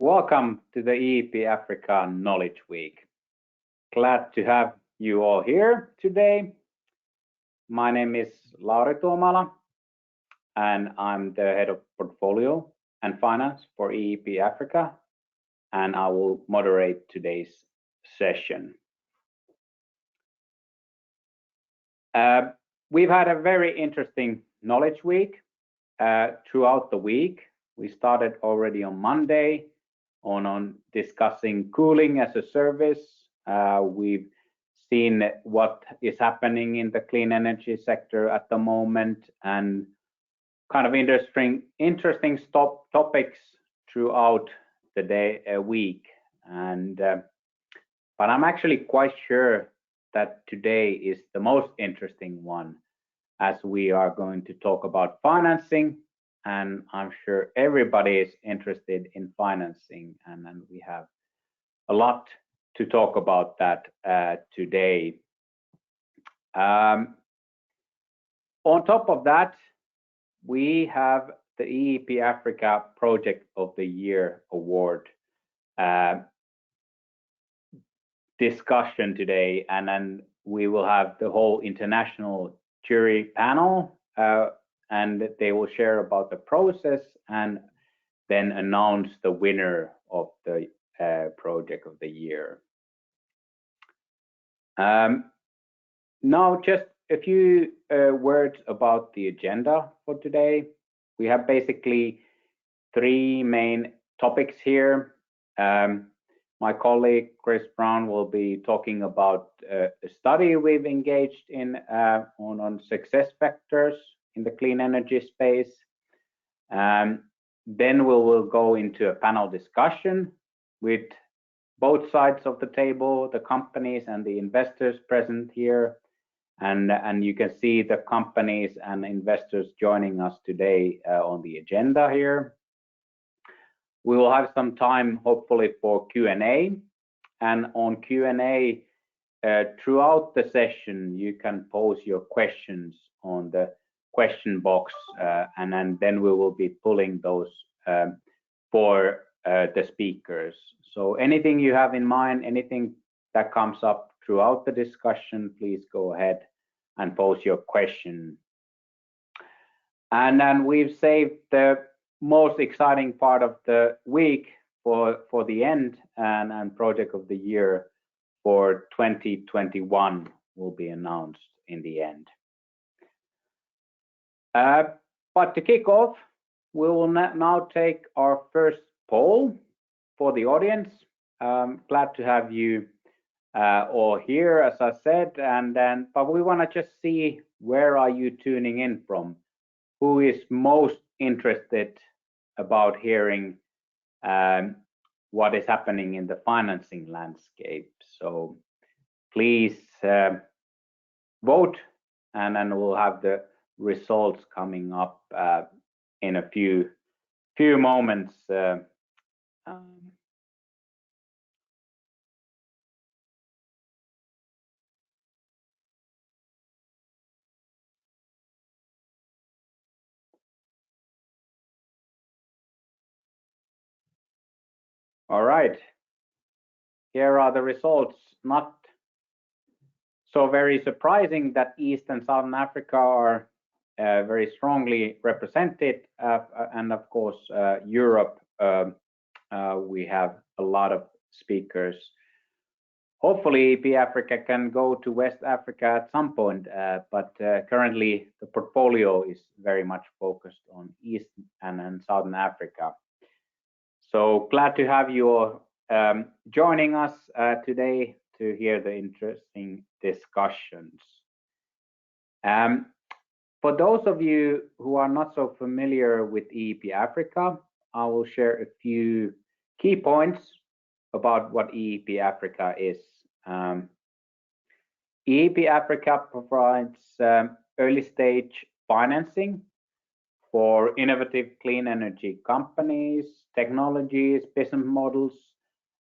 Welcome to the EEP Africa Knowledge Week. Glad to have you all here today. My name is Lauri Tuomaala, and I'm the head of portfolio and finance for EEP Africa, and I will moderate today's session. We've had a very interesting knowledge week throughout the week. We started already on Monday on discussing cooling as a service. We've seen what is happening in the clean energy sector at the moment and kind of interesting topics throughout the week. But I'm actually quite sure that today is the most interesting one, as we are going to talk about financing, and I'm sure everybody is interested in financing, and we have a lot to talk about that today. On top of that, we have the EEP Africa Project of the Year Award discussion today, and then we will have the whole international jury panel, and they will share about the process and then announce the winner of the project of the year. Now, just a few words about the agenda for today. We have basically three main topics here. My colleague Chris Browne will be talking about a study we've engaged in on success factors in the clean energy space. Then we will go into a panel discussion with both sides of the table, the companies and the investors present here. And you can see the companies and investors joining us today on the agenda here. We will have some time, hopefully, for Q&A. And on Q&A, throughout the session, you can pose your questions on the question box, and then we will be pulling those for the speakers. So anything you have in mind, anything that comes up throughout the discussion, please go ahead and pose your question. And then we've saved the most exciting part of the week for the end, and project of the year for 2021 will be announced in the end. But to kick off, we will now take our first poll for the audience. Glad to have you all here, as I said, but we want to just see, where are you tuning in from? Who is most interested about hearing what is happening in the financing landscape? So please vote, and then we'll have the results coming up in a few moments. All right, here are the results. Not so very surprising that East and Southern Africa are very strongly represented, and of course Europe, we have a lot of speakers. Hopefully EEP Africa can go to West Africa at some point, but currently the portfolio is very much focused on East and Southern Africa. So glad to have you all joining us today to hear the interesting discussions. For those of you who are not so familiar with EEP Africa, I will share a few key points about what EEP Africa is. EEP Africa provides early stage financing for innovative clean energy companies, technologies, business models,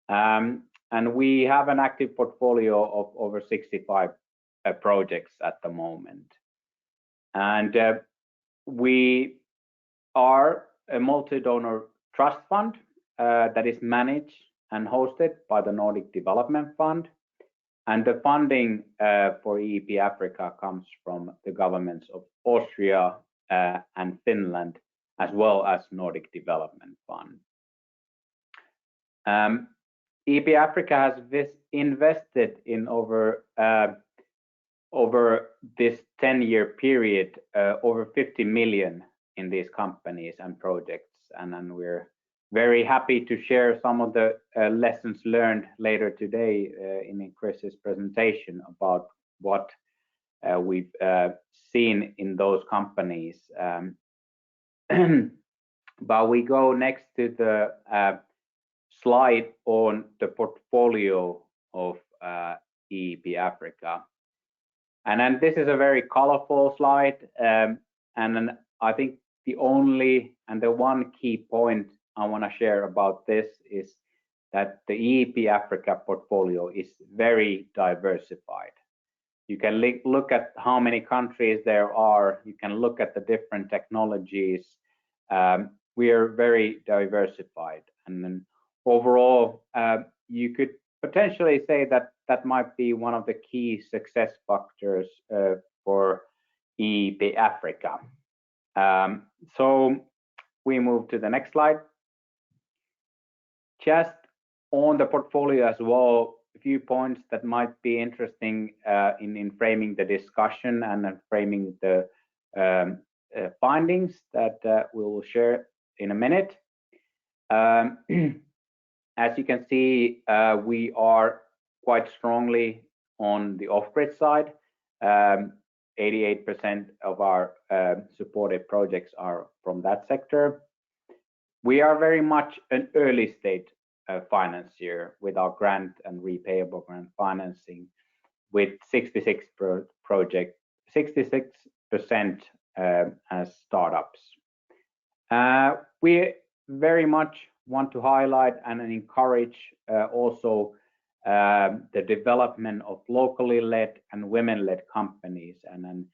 and we have an active portfolio of over 65 projects at the moment. And we are a multi-donor trust fund, that is managed and hosted by the Nordic Development Fund. And the funding for EEP Africa comes from the governments of Austria and Finland, as well as Nordic Development Fund. EEP Africa has invested in over this 10-year period over 50 million in these companies and projects, and then we're very happy to share some of the lessons learned later today in Chris's presentation about what we've seen in those companies. But we go next to the slide on the portfolio of EEP Africa. And then this is a very colorful slide. And then I think the only and the one key point I want to share about this is that the EEP Africa portfolio is very diversified. You can look at how many countries there are. You can look at the different technologies. We are very diversified. And then overall, you could potentially say that that might be one of the key success factors for EEP Africa. So we move to the next slide. Just on the portfolio as well, a few points that might be interesting in framing the discussion and framing the findings that we will share in a minute. As you can see, we are quite strongly on the off-grid side. 88% of our supported projects are from that sector. We are very much an early stage financier with our grant and repayable grant financing, with 66% as startups. We very much want to highlight and encourage also the development of locally led and women-led companies, and then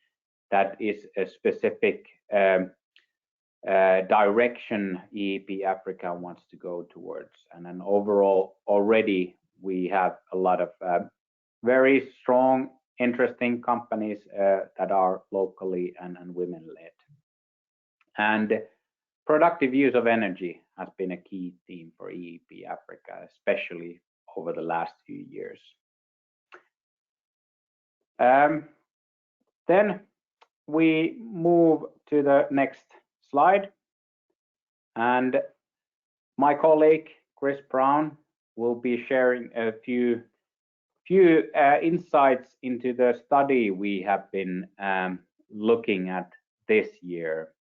that is a specific direction EEP Africa wants to go towards. And then overall, already we have a lot of very strong, interesting companies that are locally and women-led. And productive use of energy has been a key theme for EEP Africa, especially over the last few years. Then we move to the next slide, and my colleague Chris Browne will be sharing a few insights into the study we have been looking at this year.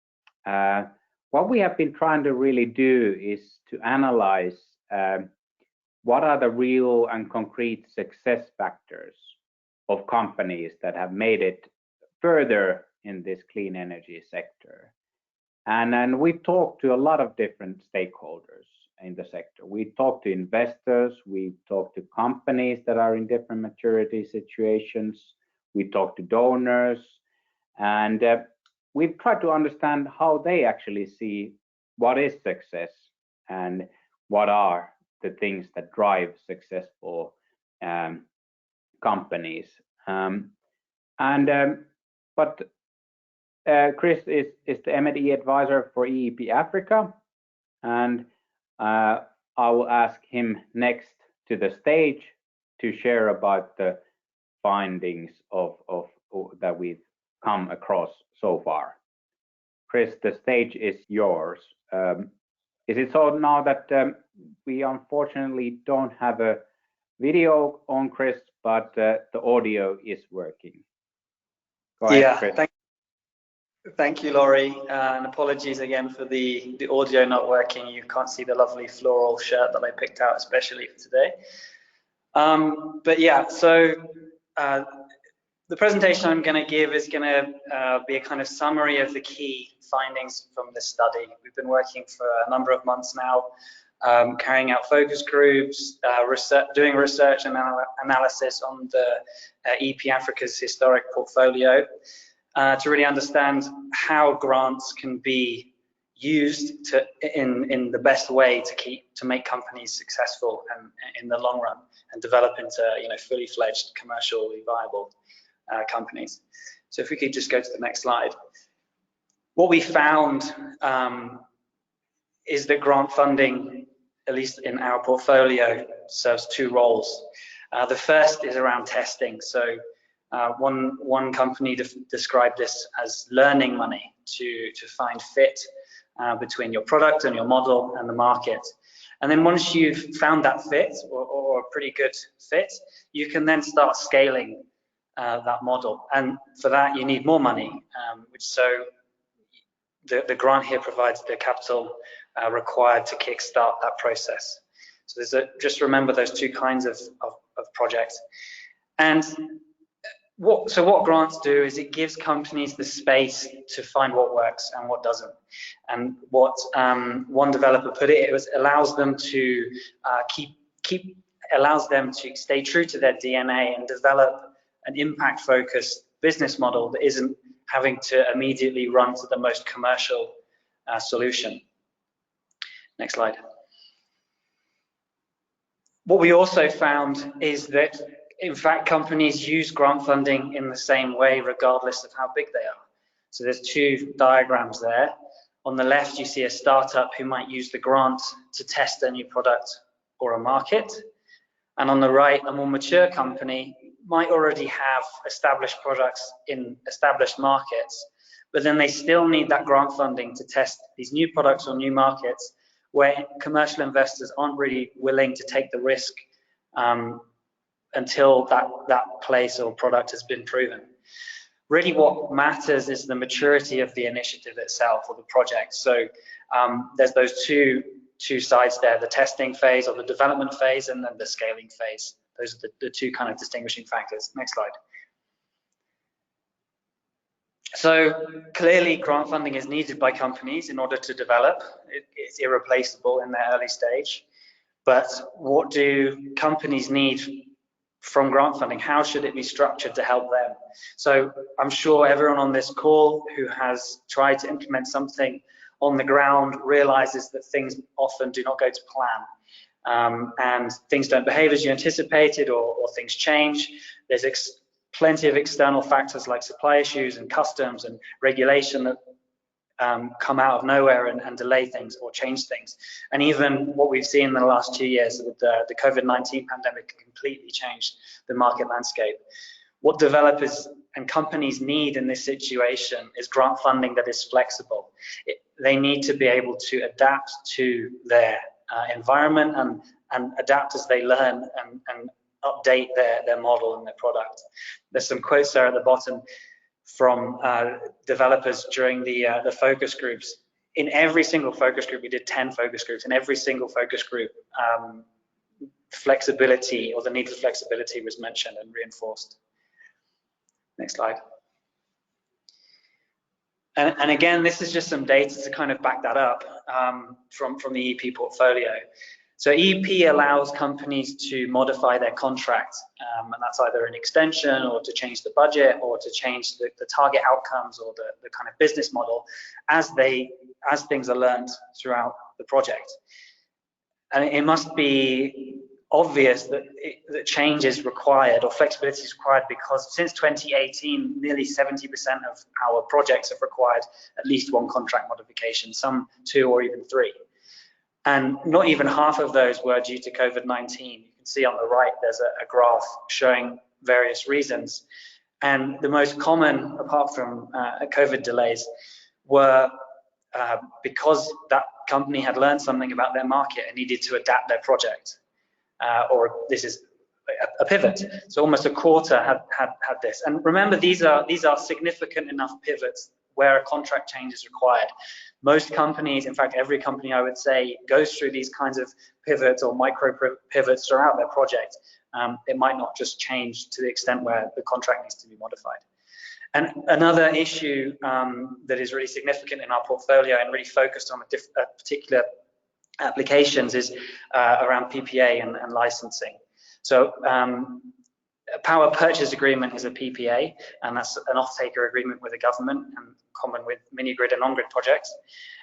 What we have been trying to really do is to analyze what are the real and concrete success factors of companies that have made it further in this clean energy sector. And we've talked to a lot of different stakeholders in the sector. We talked to investors, we talked to companies that are in different maturity situations, we talked to donors, and we've tried to understand how they actually see what is success and what are the things that drive successful companies. But Chris is the M&E advisor for EEP Africa, and I will ask him next to the stage to share about the findings of that we've come across so far. Chris, the stage is yours. Is it so now that we unfortunately don't have a video on Chris, but the audio is working? Go ahead, Chris. Thank you, Lauri, and apologies again for the audio not working. You can't see the lovely floral shirt that I picked out especially for today. But yeah, so the presentation I'm going to give is going to be a kind of summary of the key findings from this study. We've been working for a number of months now, carrying out focus groups, doing research and analysis on the EEP Africa's historic portfolio to really understand how grants can be used to in the best way to make companies successful and in the long run and develop into fully fledged commercially viable companies. So if we could just go to the next slide. What we found is that grant funding, at least in our portfolio, serves two roles. The first is around testing. So one company described this as learning money to find fit between your product and your model and the market. And then once you've found that fit or a pretty good fit, you can then start scaling that model. And for that, you need more money, so the grant here provides the capital required to kickstart that process. So just remember those two kinds of projects. And what grants do is it gives companies the space to find what works and what doesn't. And what one developer put it allows them to allows them to stay true to their DNA and develop an impact-focused business model that isn't having to immediately run to the most commercial solution. Next slide. What we also found is that, in fact, companies use grant funding in the same way, regardless of how big they are. So there's two diagrams there. On the left, you see a startup who might use the grant to test a new product or a market. And on the right, a more mature company might already have established products in established markets, but then they still need that grant funding to test these new products or new markets where commercial investors aren't really willing to take the risk until that place or product has been proven. Really what matters is the maturity of the initiative itself or the project. So there's those two sides there, the testing phase or the development phase and then the scaling phase. Those are the two kind of distinguishing factors. Next slide. So clearly grant funding is needed by companies in order to develop. It's irreplaceable in their early stage. But what do companies need from grant funding? How should it be structured to help them? So I'm sure everyone on this call who has tried to implement something on the ground realizes that things often do not go to plan. And things don't behave as you anticipated or things change. There's plenty of external factors like supply issues and customs and regulation that come out of nowhere and delay things or change things. And even what we've seen in the last 2 years with the COVID-19 pandemic completely changed the market landscape. What developers and companies need in this situation is grant funding that is flexible. They need to be able to adapt to their environment and adapt as they learn and update their model and their product. There's some quotes there at the bottom from developers during the focus groups. In every single focus group, we did 10 focus groups. In every single focus group, flexibility or the need for flexibility was mentioned and reinforced. Next slide. And again, this is just some data to kind of back that up from the EEP portfolio. So EEP allows companies to modify their contract, and that's either an extension or to change the budget or to change the target outcomes or the kind of business model as things are learned throughout the project. And it must be obvious that change is required or flexibility is required because since 2018, nearly 70% of our projects have required at least one contract modification, some 2 or even 3. And not even half of those were due to COVID-19. You can see on the right, there's a graph showing various reasons. And the most common, apart from COVID delays, were because that company had learned something about their market and needed to adapt their project. Or this is a pivot. So almost a quarter had this. And remember, these are significant enough pivots where a contract change is required. Most companies, in fact, every company I would say, goes through these kinds of pivots or micro pivots throughout their project. It might not just change to the extent where the contract needs to be modified. And another issue that is really significant in our portfolio and really focused on a particular applications is around Ppa and licensing. So a power purchase agreement is a PPA, and that's an off-taker agreement with the government and common with mini-grid and on-grid projects.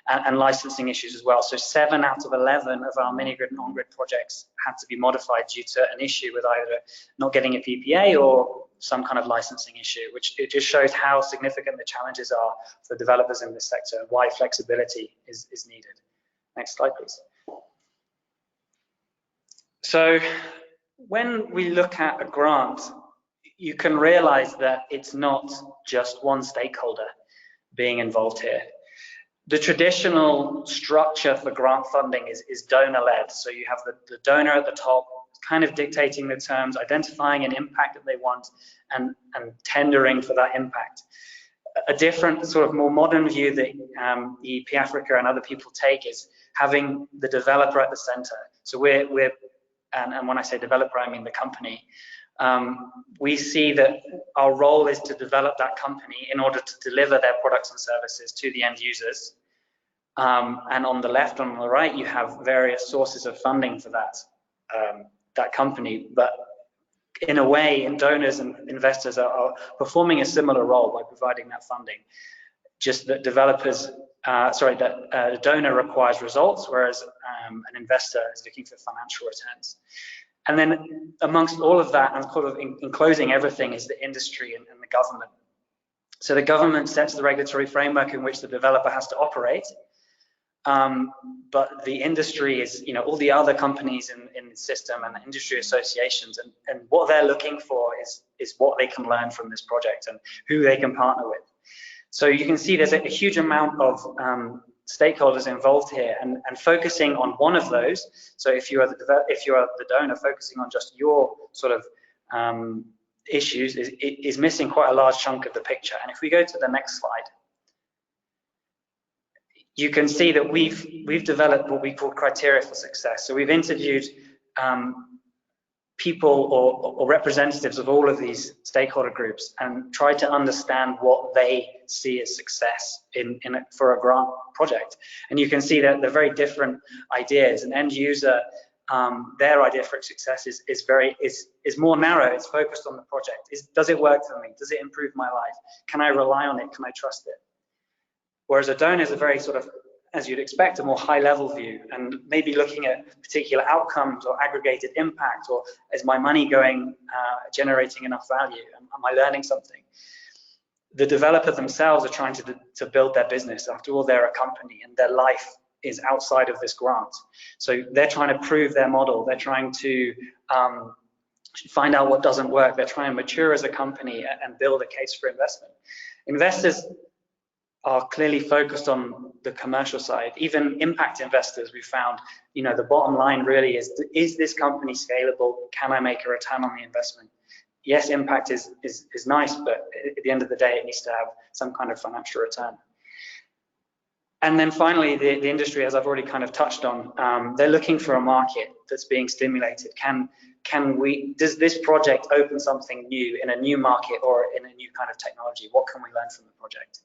and licensing issues as well. So 7 out of 11 of our mini-grid and on-grid projects had to be modified due to an issue with either not getting a PPA or some kind of licensing issue, which it just shows how significant the challenges are for developers in this sector and why flexibility is needed. Next slide, please. So when we look at a grant, you can realize that it's not just one stakeholder being involved here. The traditional structure for grant funding is donor-led. So you have the donor at the top, kind of dictating the terms, identifying an impact that they want, and tendering for that impact. A different sort of more modern view that EEP Africa and other people take is having the developer at the center. So and when I say developer, I mean the company. We see that our role is to develop that company in order to deliver their products and services to the end users. And on the left, on the right, you have various sources of funding for that company. But in a way, donors and investors are performing a similar role by providing that funding. Just that the donor requires results, whereas an investor is looking for financial returns. And then amongst all of that, and sort of enclosing everything, is the industry and the government. So the government sets the regulatory framework in which the developer has to operate. But the industry is, all the other companies in the system and the industry associations, and what they're looking for is what they can learn from this project and who they can partner with. So you can see there's a huge amount of stakeholders involved here, and focusing on one of those. So if you are the donor, focusing on just your sort of issues is missing quite a large chunk of the picture. And if we go to the next slide, you can see that we've developed what we call criteria for success. So we've interviewed people or representatives of all of these stakeholder groups and tried to understand what they see as success for a grant project. And you can see that they're very different ideas. An end user, their idea for success is more narrow. It's focused on the project. Does it work for me? Does it improve my life? Can I rely on it? Can I trust it? Whereas a donor is a very sort of, as you'd expect, a more high-level view, and maybe looking at particular outcomes or aggregated impact, or is my money generating enough value? Am I learning something? The developer themselves are trying to build their business. After all, they're a company, and their life is outside of this grant. So they're trying to prove their model. They're trying to find out what doesn't work. They're trying to mature as a company and build a case for investment. Investors are clearly focused on the commercial side. Even impact investors, we found, the bottom line really is this company scalable? Can I make a return on the investment? Yes, impact is nice, but at the end of the day, it needs to have some kind of financial return. And then finally, the industry, as I've already kind of touched on, they're looking for a market that's being stimulated. Does this project open something new in a new market or in a new kind of technology? What can we learn from the project?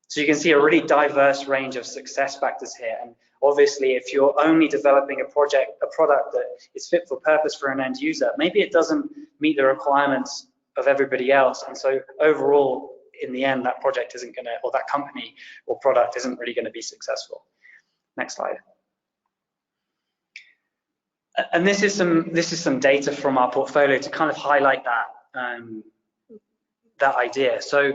So you can see a really diverse range of success factors here. And obviously, if you're only developing a product that is fit for purpose for an end user, maybe it doesn't meet the requirements of everybody else. And so overall, in the end, that project isn't going to, or that company or product isn't really going to be successful. Next slide. And this is some data from our portfolio to kind of highlight that idea. So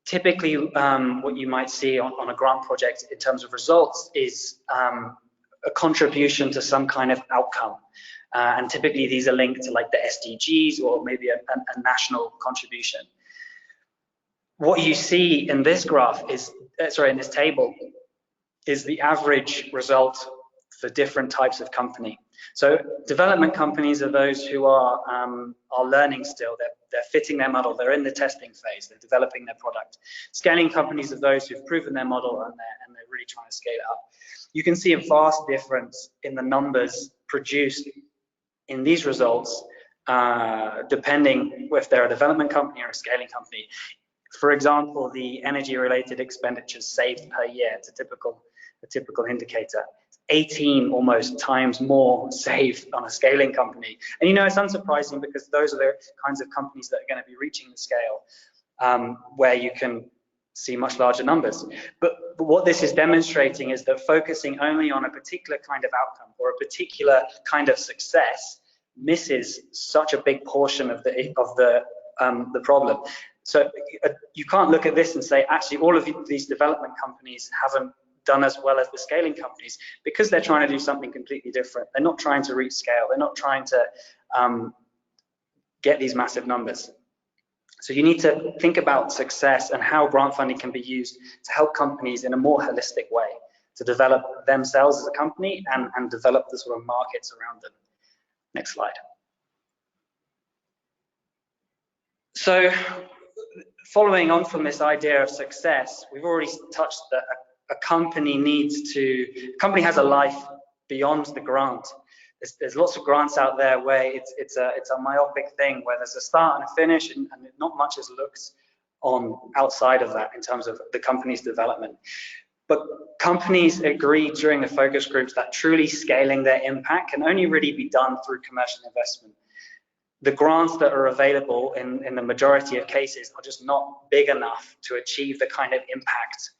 typically, what you might see on a grant project in terms of results is a contribution to some kind of outcome. And typically these are linked to like the SDGs or maybe a national contribution. What you see in this graph is, in this table, is the average result for different types of company. So development companies are those who are learning still. They're fitting their model. They're in the testing phase. They're developing their product. Scaling companies are those who've proven their model and they're really trying to scale it up. You can see a vast difference in the numbers produced in these results, depending if they're a development company or a scaling company. For example, the energy-related expenditures saved per year, it's a typical indicator. 18 almost times more saved on a scaling company. And it's unsurprising because those are the kinds of companies that are going to be reaching the scale where you can see much larger numbers. But what this is demonstrating is that focusing only on a particular kind of outcome or a particular kind of success misses such a big portion of the problem. So you can't look at this and say, actually, all of these development companies haven't done as well as the scaling companies, because they're trying to do something completely different. They're not trying to reach scale. They're not trying to get these massive numbers. So you need to think about success and how grant funding can be used to help companies in a more holistic way, to develop themselves as a company and develop the sort of markets around them. Next slide. So following on from this idea of success, we've already touched that a company has a life beyond the grant. There's lots of grants out there where it's a myopic thing, where there's a start and a finish, and not much is looked on outside of that in terms of the company's development. But companies agreed during the focus groups that truly scaling their impact can only really be done through commercial investment. The grants that are available in the majority of cases are just not big enough to achieve the kind of impact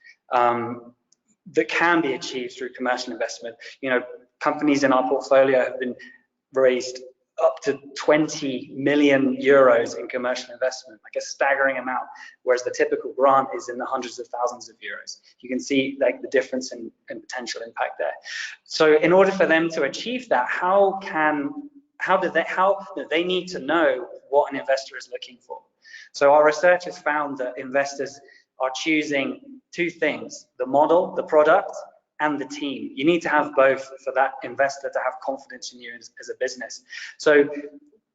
that can be achieved through commercial investment. You know, companies in our portfolio have been raised up to 20 million euros in commercial investment, like a staggering amount, whereas the typical grant is in the hundreds of thousands of euros. You can see like the difference in potential impact there. So in order for them to achieve that, they need to know what an investor is looking for. So our research has found that investors are choosing two things: the model, the product, and the team. You need to have both for that investor to have confidence in you as a business. So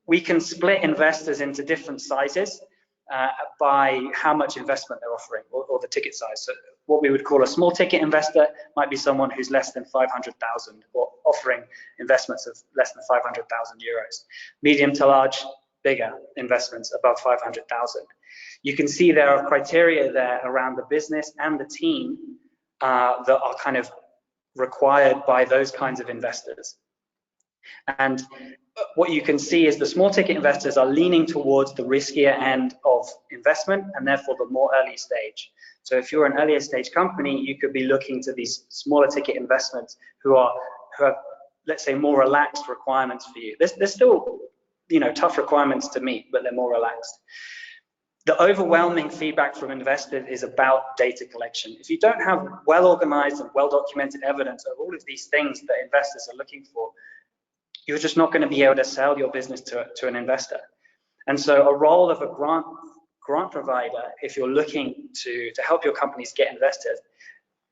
we can split investors into different sizes by how much investment they're offering, or the ticket size. So what we would call a small ticket investor might be someone who's less than 500,000 or offering investments of less than 500,000 euros. Medium to large, bigger investments above 500,000. You can see there are criteria there around the business and the team that are kind of required by those kinds of investors. And what you can see is the small ticket investors are leaning towards the riskier end of investment, and therefore the more early stage. So if you're an earlier stage company, you could be looking to these smaller ticket investments who have, let's say, more relaxed requirements for you. There's still, you know, tough requirements to meet, but they're more relaxed. The overwhelming feedback from investors is about data collection. If you don't have well-organized and well-documented evidence of all of these things that investors are looking for, you're just not going to be able to sell your business to an investor. And so a role of a grant provider, if you're looking to help your companies get investors,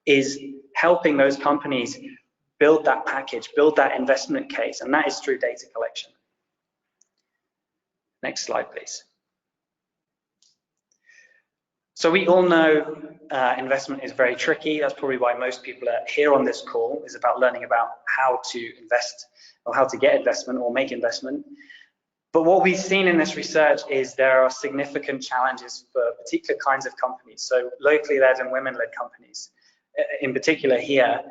is helping those companies build that package, build that investment case, and that is through data collection. Next slide, please. So we all know investment is very tricky. That's probably why most people are here on this call, is about learning about how to invest or how to get investment or make investment. But what we've seen in this research is there are significant challenges for particular kinds of companies. So locally led and women-led companies, in particular here,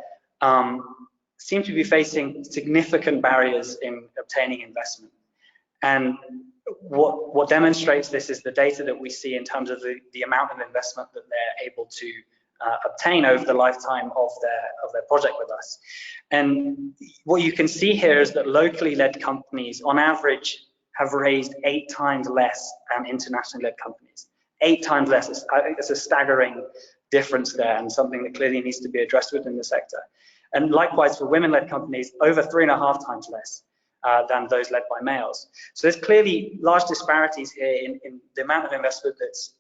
seem to be facing significant barriers in obtaining investment. And what demonstrates this is the data that we see in terms of the amount of investment that they're able to obtain over the lifetime of their project with us. And what you can see here is that locally led companies, on average, have raised 8 times less than internationally led companies. 8 times less. I think it's a staggering difference there, and something that clearly needs to be addressed within the sector. And likewise for women-led companies, over 3.5 times less than those led by males. So there's clearly large disparities here in the amount of investment that's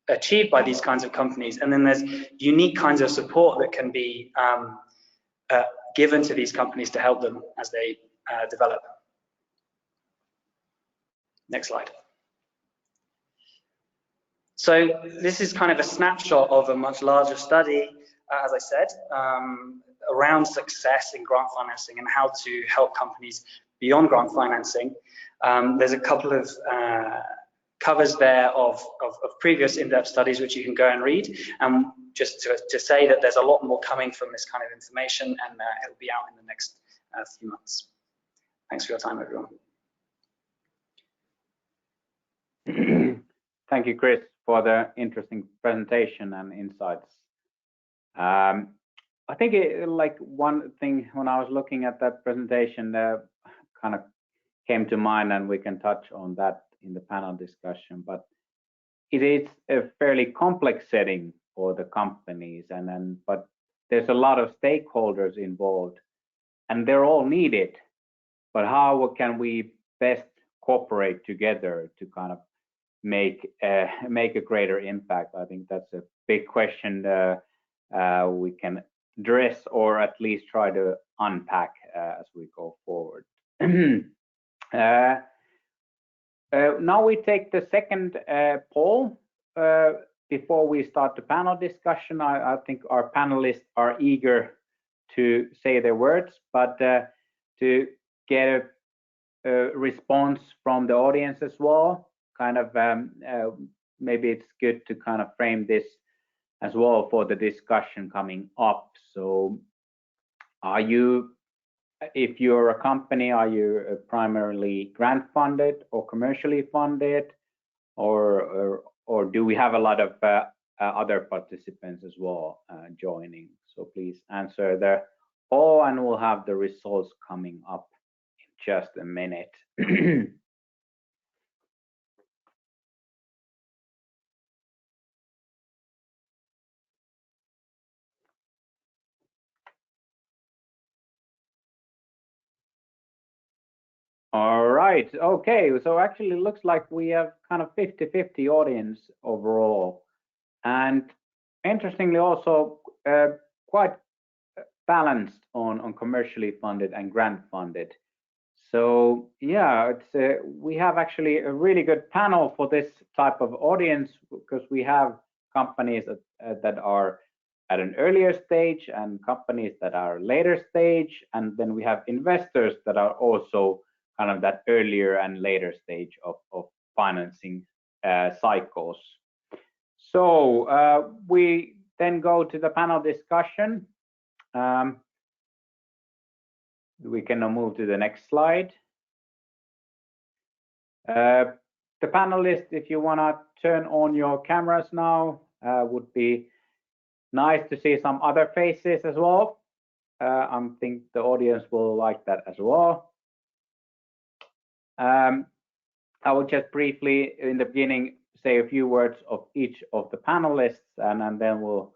achieved by these kinds of companies, and then there's unique kinds of support that can be given to these companies to help them as they develop. Next slide. So this is kind of a snapshot of a much larger study, as I said, around success in grant financing and how to help companies beyond grant financing. There's a couple of covers there of previous in-depth studies which you can go and read, and just to say that there's a lot more coming from this kind of information, and it'll be out in the next few months. Thanks for your time, everyone. Thank you, Chris, for the interesting presentation and insights. I think like one thing when I was looking at that presentation kind of came to mind, and we can touch on that in the panel discussion, but it is a fairly complex setting for the companies, but there's a lot of stakeholders involved and they're all needed, but how can we best cooperate together to kind of make a greater impact? I think that's a big question we can address, or at least try to unpack as we go forward. Now we take the second poll before we start the panel discussion. I think our panelists are eager to say their words, but to get a response from the audience as well, kind of maybe it's good to kind of frame this as well for the discussion coming up. So if you're a company, are you primarily grant funded or commercially funded, or do we have a lot of other participants as well joining? So please answer the poll, and we'll have the results coming up in just a minute. All right, okay, so actually it looks like we have kind of 50-50 audience overall, and interestingly also quite balanced on commercially funded and grant funded. So yeah, we have actually a really good panel for this type of audience, because we have companies that are at an earlier stage and companies that are later stage, and then we have investors that are also kind of that earlier and later stage of financing cycles. So we then go to the panel discussion. We can now move to the next slide. The panelists, if you want to turn on your cameras now, would be nice to see some other faces as well. I think the audience will like that as well. I will just briefly in the beginning say a few words of each of the panelists, and then we'll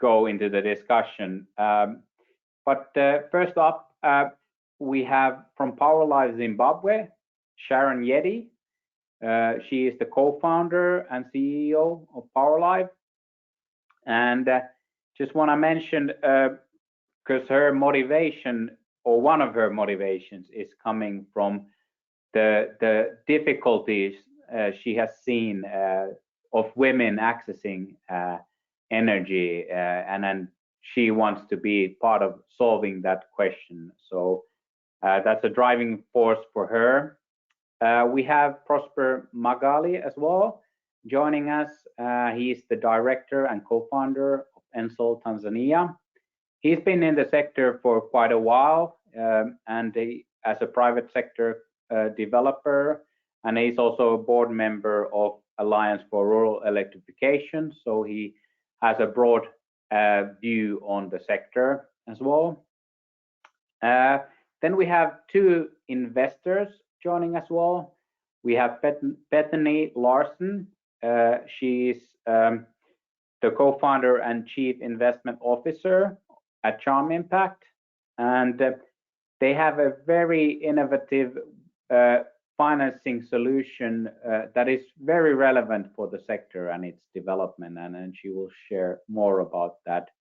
go into the discussion. But first up, we have from Powerlive Zimbabwe, Sharon Yeti. She is the co-founder and CEO of Powerlive. And just want to mention, because her motivation, or one of her motivations, is coming from the difficulties she has seen of women accessing energy, and then she wants to be part of solving that question. So that's a driving force for her. We have Prosper Magali as well joining us. He's the director and co-founder of Ensol, Tanzania. He's been in the sector for quite a while, and as a private sector developer, and he's also a board member of Alliance for Rural Electrification. So he has a broad view on the sector as well. Then we have two investors joining as well. We have Bethany Larson. She's the co-founder and chief investment officer at Charm Impact, and they have a very innovative financing solution that is very relevant for the sector and its development, and she will share more about that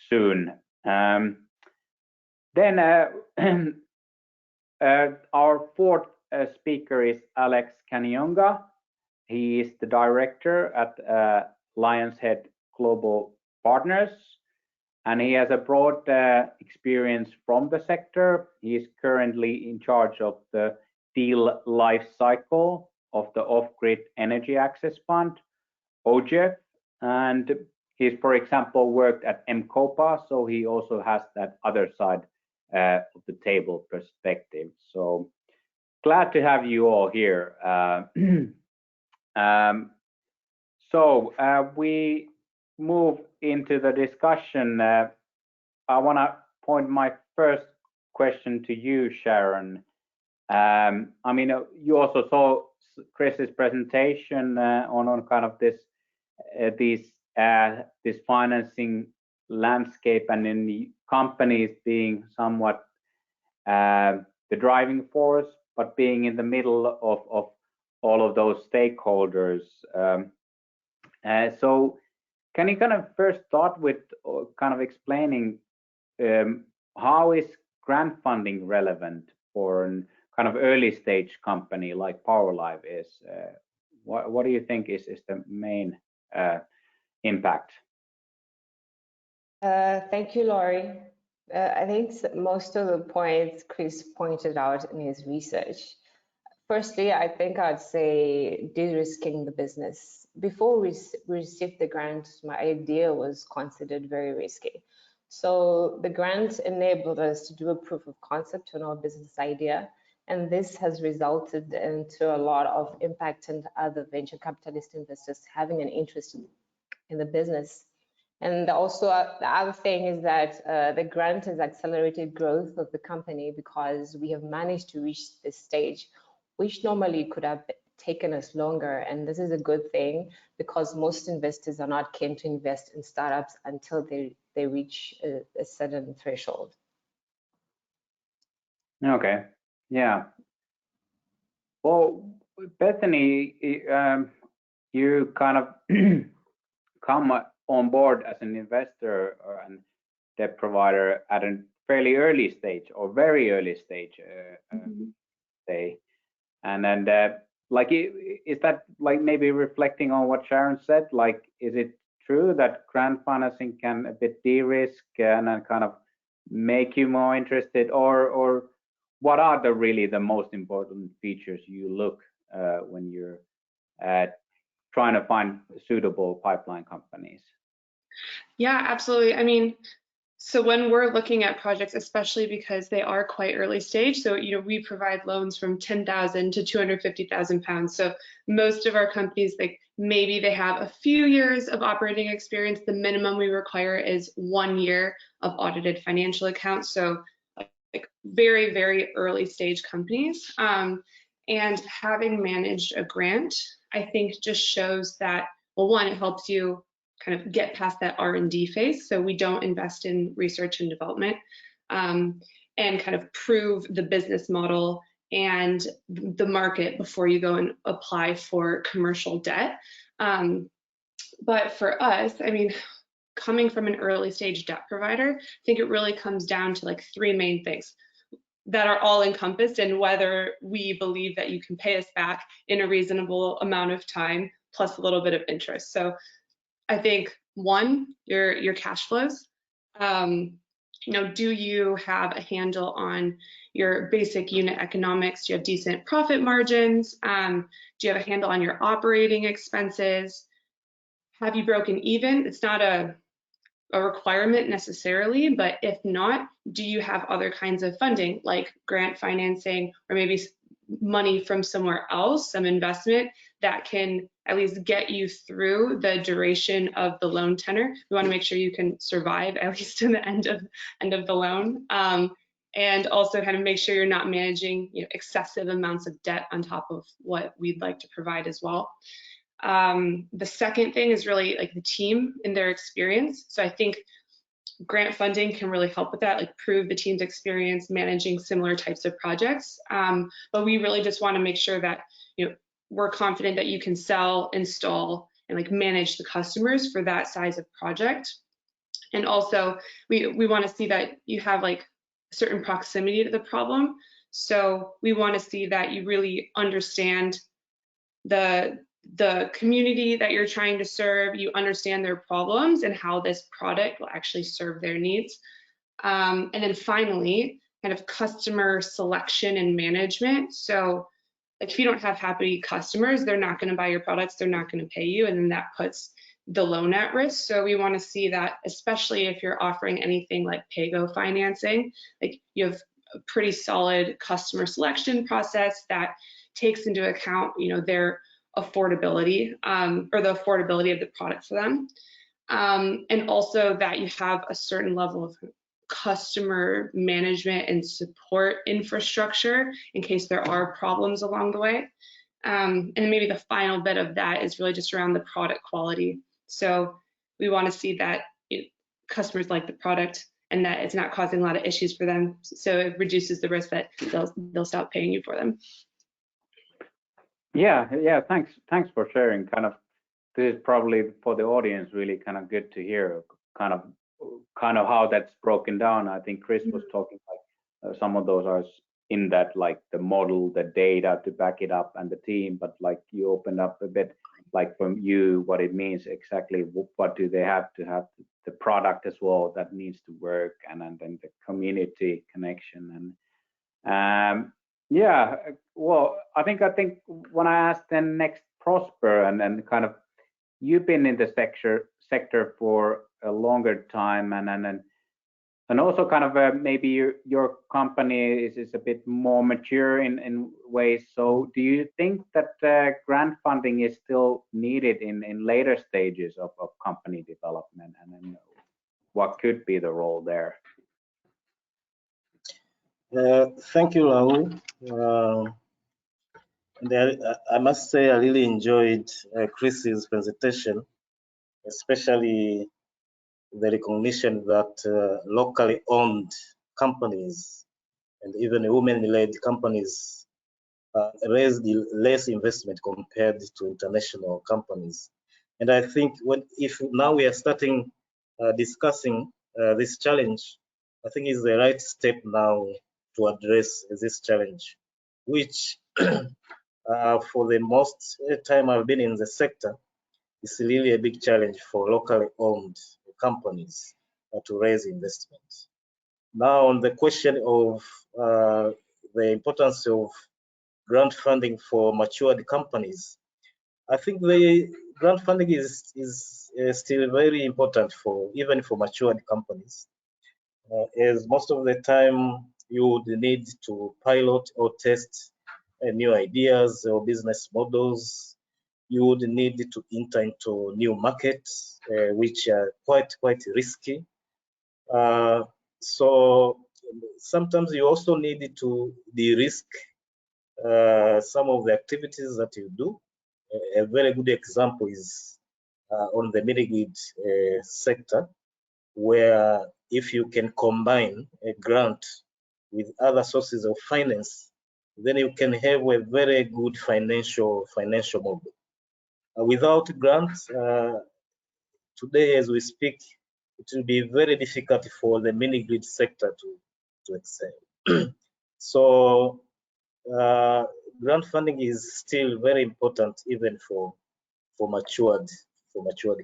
soon. Then our fourth speaker is Aleksi Kanyonga. He is the director at Lionshead Global Partners, and he has a broad experience from the sector. He is currently in charge of the deal life cycle of the Off-Grid Energy Access Fund, OGEF, and he's, for example, worked at MCOPA, so he also has that other side of the table perspective. So glad to have you all here. So we move into the discussion. I want to point my first question to you, Sharon. I mean, you also saw Chris's presentation on kind of this this financing landscape, and in the companies being somewhat the driving force, but being in the middle of all of those stakeholders. So can you kind of first start with kind of explaining how is grant funding relevant for an kind of early stage company like Powerlive is? What do you think is the main impact? Thank you, Lauri. I think most of the points Chris pointed out in his research. Firstly, I think I'd say de-risking the business. Before we received the grant, my idea was considered very risky. So the grant enabled us to do a proof of concept on our business idea, and this has resulted into a lot of impact and other venture capitalist investors having an interest in the business. And also the other thing is that the grant has accelerated growth of the company because we have managed to reach this stage, which normally could have taken us longer. And this is a good thing because most investors are not keen to invest in startups until they reach a certain threshold. Okay, yeah. Well, Bethany, you kind of come on board as an investor and debt provider at a fairly early stage or very early stage, say. And then, like, is that like maybe reflecting on what Sharon said? Like, is it true that grant financing can a bit de-risk and then kind of make you more interested, or what are really the most important features you look when you're trying to find suitable pipeline companies? Yeah, absolutely. I mean, so when we're looking at projects, especially because they are quite early stage, so we provide loans from 10,000 to 250,000 pounds. So most of our companies, like maybe they have a few years of operating experience. The minimum we require is 1 year of audited financial accounts. So like very, very early stage companies. And having managed a grant, I think just shows that, well, one, it helps you kind of get past that R&D phase. So we don't invest in research and development, and kind of prove the business model and the market before you go and apply for commercial debt. But for us, I mean, coming from an early stage debt provider, I think it really comes down to like 3 main things that are all encompassed in whether we believe that you can pay us back in a reasonable amount of time, plus a little bit of interest. So I think 1, your cash flows. Do you have a handle on your basic unit economics? Do you have decent profit margins? Do you have a handle on your operating expenses? Have you broken even? It's not a requirement necessarily, but if not, do you have other kinds of funding like grant financing or maybe money from somewhere else, some investment that can at least get you through the duration of the loan tenor? We want to make sure you can survive at least to the end of the loan, and also kind of make sure you're not managing excessive amounts of debt on top of what we'd like to provide as well. The second thing is really like the team and their experience. So I think grant funding can really help with that, like prove the team's experience managing similar types of projects. But we really just want to make sure that we're confident that you can sell, install, and like manage the customers for that size of project. And also we want to see that you have like a certain proximity to the problem. So we want to see that you really understand the community that you're trying to serve, you understand their problems and how this product will actually serve their needs. And then finally, kind of customer selection and management. So like if you don't have happy customers, they're not going to buy your products, they're not going to pay you, and then that puts the loan at risk. So we want to see that, especially if you're offering anything like pay-go financing, like you have a pretty solid customer selection process that takes into account, their affordability or the affordability of the product for them. And also that you have a certain level of customer management and support infrastructure in case there are problems along the way. And maybe the final bit of that is really just around the product quality. So we want to see that customers like the product and that it's not causing a lot of issues for them. So it reduces the risk that they'll stop paying you for them. Yeah, thanks for sharing. Kind of, this is probably for the audience really kind of good to hear kind of how that's broken down. I think Chris was talking like some of those are in that, like the model, the data to back it up, and the team, but like you opened up a bit like from you what it means exactly, what do they have to have the product as well that needs to work, and then the community connection. And yeah, well, I think when I asked then next Prosper, and then kind of you've been in the sector for a longer time, and also kind of maybe your company is a bit more mature in ways. So do you think that grant funding is still needed in later stages of company development, and then what could be the role there? Thank you, Lauri. I must say I really enjoyed Chris's presentation, especially the recognition that locally owned companies and even women-led companies raised less investment compared to international companies. And I think if now we are starting discussing this challenge, I think is the right step now to address this challenge, which for the most time I've been in the sector, it's really a big challenge for locally owned companies to raise investment. Now, on the question of the importance of grant funding for matured companies, I think the grant funding is still very important even for matured companies, as most of the time you would need to pilot or test new ideas or business models. You would need to enter into new markets, which are quite risky. So sometimes you also need to de-risk some of the activities that you do. A very good example is on the mini-grid sector, where if you can combine a grant with other sources of finance, then you can have a very good financial model. Without grants, today as we speak, it will be very difficult for the mini-grid sector to excel. So grant funding is still very important even for matured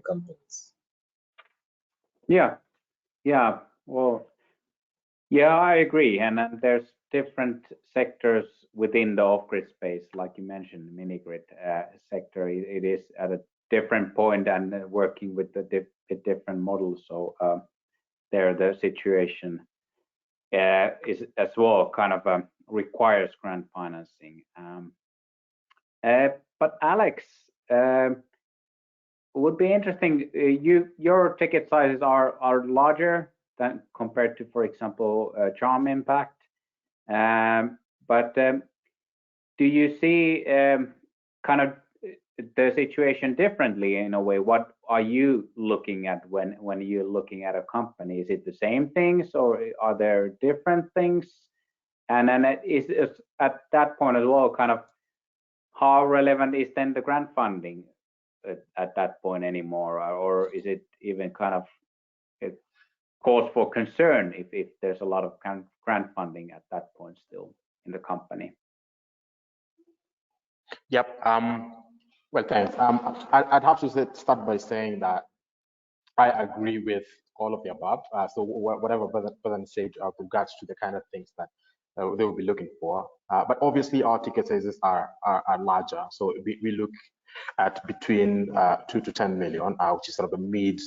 companies. Yeah, well, yeah, I agree. And then there's different sectors within the off-grid space, like you mentioned, the mini-grid sector. It is at a different point and working with the different models. So there, the situation is as well kind of requires grant financing. But Alex, would be interesting. Your ticket sizes are larger than compared to, for example, Charm Impact. But do you see kind of the situation differently in a way? What are you looking at when you're looking at a company? Is it the same things, or are there different things? And then is at that point as well, kind of how relevant is then the grant funding at that point anymore, or is it even kind of a cause for concern if there's a lot of grant funding at that point still in the company? Yep. Well, thanks. I'd have to start by saying that I agree with all of the above. So whatever Bethany said with regards to the kind of things that they will be looking for. But obviously our ticket sizes are larger. So we look at between 2 to 10 million, which is sort of the mid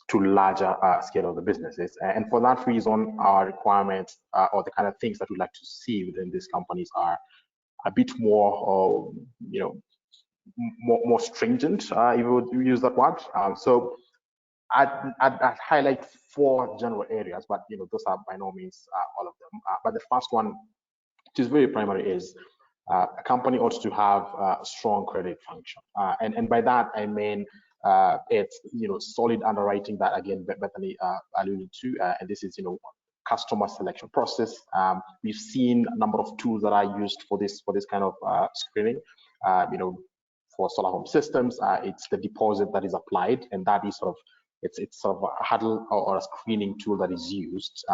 to larger scale of the businesses. And for that reason, our requirements or the kind of things that we like to see within these companies are a bit more, more stringent, if you would use that word. So I'd highlight 4 general areas, but those are by no means all of them. But the first one, which is very primary, is a company ought to have a strong credit function, and by that I mean it's solid underwriting that again Bethany alluded to, and this is customer selection process. We've seen a number of tools that are used for this kind of screening. For solar home systems, it's the deposit that is applied, and that is it's sort of a huddle or a screening tool that is used.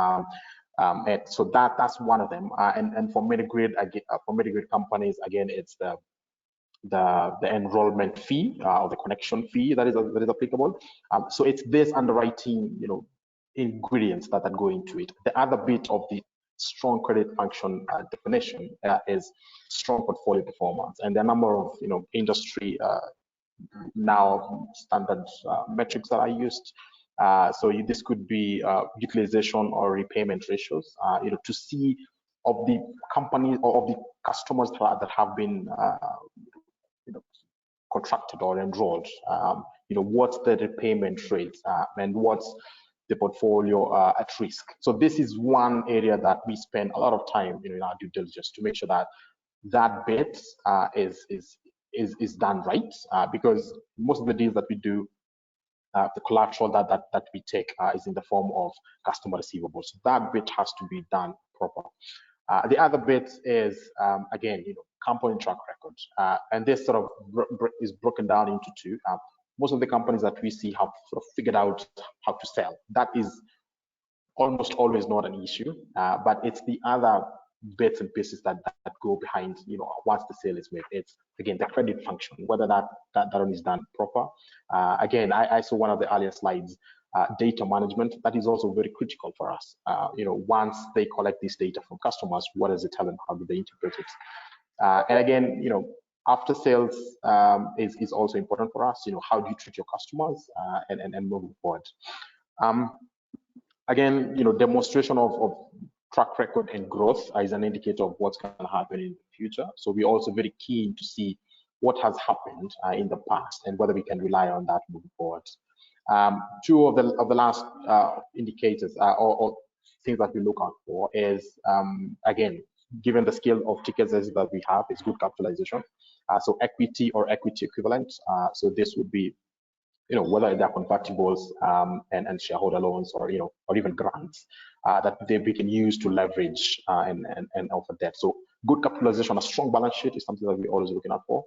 And so that's one of them. And for mini-grid, companies, again, it's the enrollment fee or the connection fee that is applicable. So it's this underwriting, ingredients that go into it. The other bit of the strong credit function definition is strong portfolio performance, and there are a number of industry now standard metrics that are used. So this could be utilization or repayment ratios, to see of the companies or of the customers that have been contracted or enrolled, what's the repayment rate and what's the portfolio at risk. So this is one area that we spend a lot of time in our due diligence to make sure that that bit is done right, because most of the deals that we do, the collateral that we take is in the form of customer receivables. So that bit has to be done proper. The other bit is again, company track records, and this sort of is broken down into 2. Most of the companies that we see have sort of figured out how to sell. That is almost always not an issue, but it's the other bits and pieces that go behind, once the sale is made. It's again the credit function, whether that one is done proper. Again, I saw one of the earlier slides, data management. That is also very critical for us. Once they collect this data from customers, what does it tell them? How do they interpret it? And again, after sales is also important for us. How do you treat your customers and moving forward? Again, demonstration of track record and growth is an indicator of what's going to happen in the future. So we're also very keen to see what has happened in the past and whether we can rely on that moving forward. 2 of the last indicators or things that we look out for is, again, given the scale of ticket sizes that we have, is good capitalization. So equity or equity equivalent. So this would be, whether they're convertibles and shareholder loans or or even grants that we can use to leverage and offer debt. So good capitalization, a strong balance sheet is something that we're always looking out for.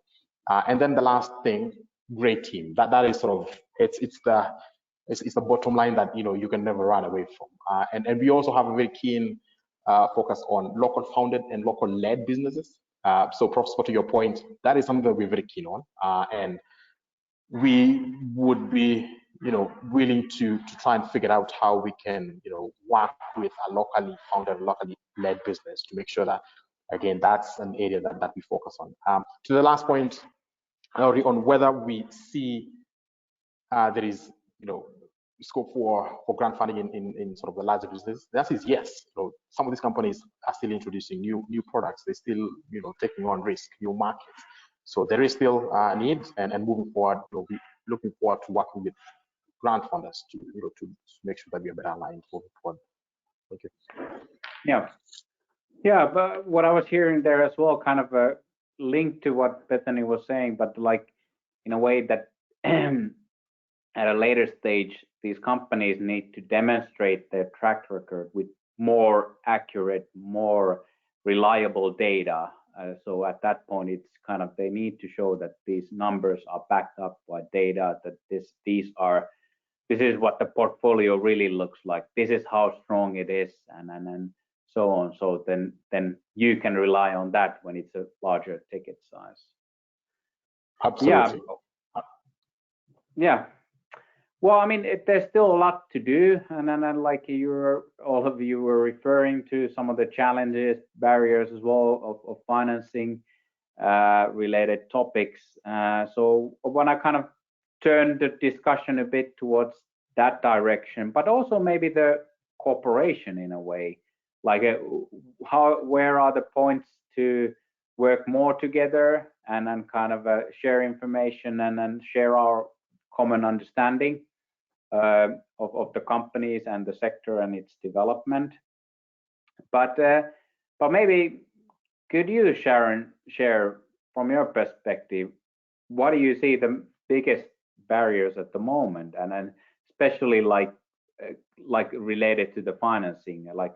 And then the last thing, great team. That is sort of it's the bottom line that you can never run away from. And we also have a very keen focus on local founded and local led businesses. So Prof, to your point, that is something that we're very keen on, and we would be willing to try and figure out how we can work with a locally founded, locally led business to make sure that, again, that's an area that we focus on. To the last point, Lauri, on whether we see there is scope for grant funding in sort of the larger business, the answer is yes. Some of these companies are still introducing new products. They're still taking on risk, new markets. So there is still a need, and moving forward, we'll be looking forward to working with grant funders to make sure that we are better aligned moving forward. Thank you. Yeah, but what I was hearing there as well, kind of a link to what Bethany was saying, but like in a way that at a later stage, these companies need to demonstrate their track record with more accurate, more reliable data. So at that point, it's kind of, they need to show that these numbers are backed up by data, that this is what the portfolio really looks like. This is how strong it is, and so on. So then you can rely on that when it's a larger ticket size. Absolutely. Yeah. Well, I mean, there's still a lot to do, and then like all of you were referring to some of the challenges, barriers as well of financing related topics. So I want to kind of turn the discussion a bit towards that direction, but also maybe the cooperation in a way, like where are the points to work more together and then kind of share information and then share our common understanding of the companies and the sector and its development. But maybe could you, Sharon, share from your perspective, what do you see the biggest barriers at the moment, and then especially like related to the financing, like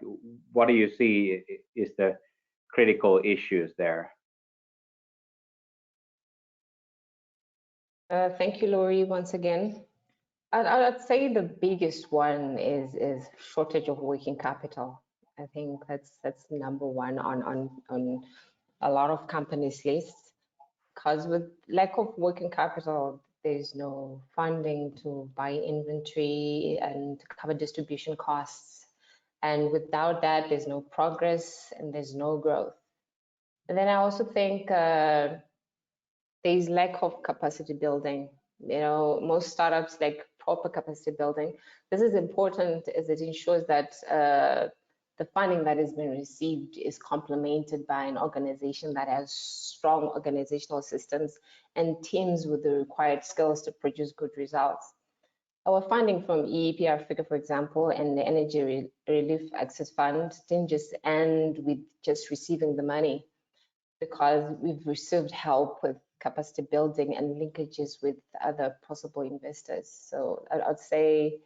what do you see is the critical issues there? Thank you, Lauri, once again. I'd say the biggest one is shortage of working capital. I think that's number one on a lot of companies' lists, because with lack of working capital, there's no funding to buy inventory and cover distribution costs. And without that, there's no progress and there's no growth. And then I also think there's lack of capacity building. You know, most startups like proper capacity building. This is important as it ensures that the funding that has been received is complemented by an organization that has strong organizational systems and teams with the required skills to produce good results. Our funding from EEP Africa, for example, and the Energy Relief Access Fund didn't just end with just receiving the money, because we've received help with capacity building and linkages with other possible investors. So I'd say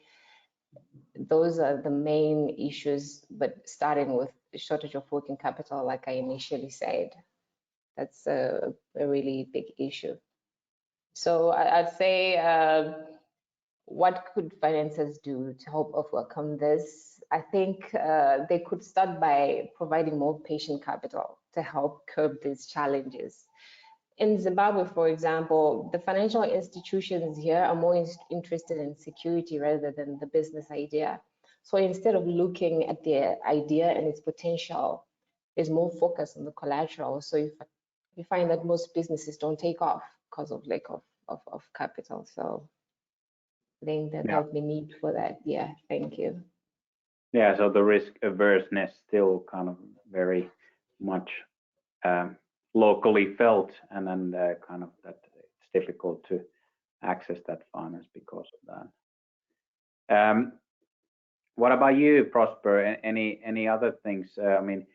those are the main issues, but starting with the shortage of working capital, like I initially said, that's a really big issue. So I'd say, what could financiers do to help overcome this? I think they could start by providing more patient capital to help curb these challenges. In Zimbabwe, for example, the financial institutions here are more interested in security rather than the business idea. So instead of looking at the idea and its potential, there's more focus on the collateral. So you find that most businesses don't take off because of lack of capital. So I think that there'll be need for that. Yeah, thank you. Yeah, so the risk averseness still kind of very much locally felt, and then kind of that it's difficult to access that finance because of that. What about you, Prosper? Any other things? I mean,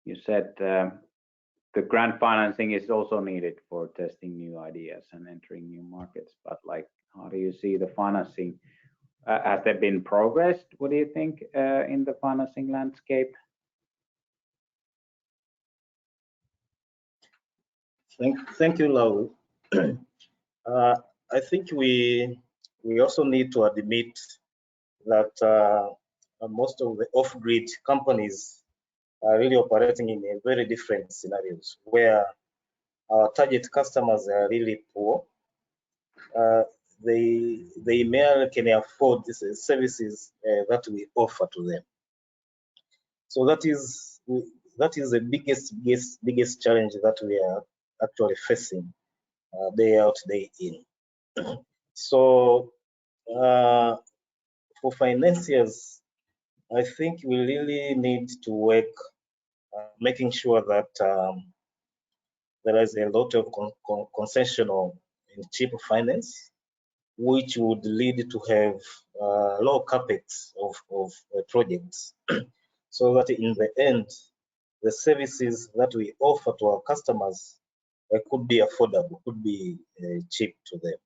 you said the grant financing is also needed for testing new ideas and entering new markets, but like, how do you see the financing? Has there been progress? What do you think in the financing landscape? Thank you, Lauri. I think we also need to admit that most of the off-grid companies are really operating in a very different scenarios, where our target customers are really poor. They merely can afford these services that we offer to them. So that is the biggest challenge that we are actually facing day out, day in. So for financiers, I think we really need to work making sure that there is a lot of concessional and cheap finance, which would lead to have low capex of projects, so that in the end, the services that we offer to our customers could be affordable, could be cheap to them.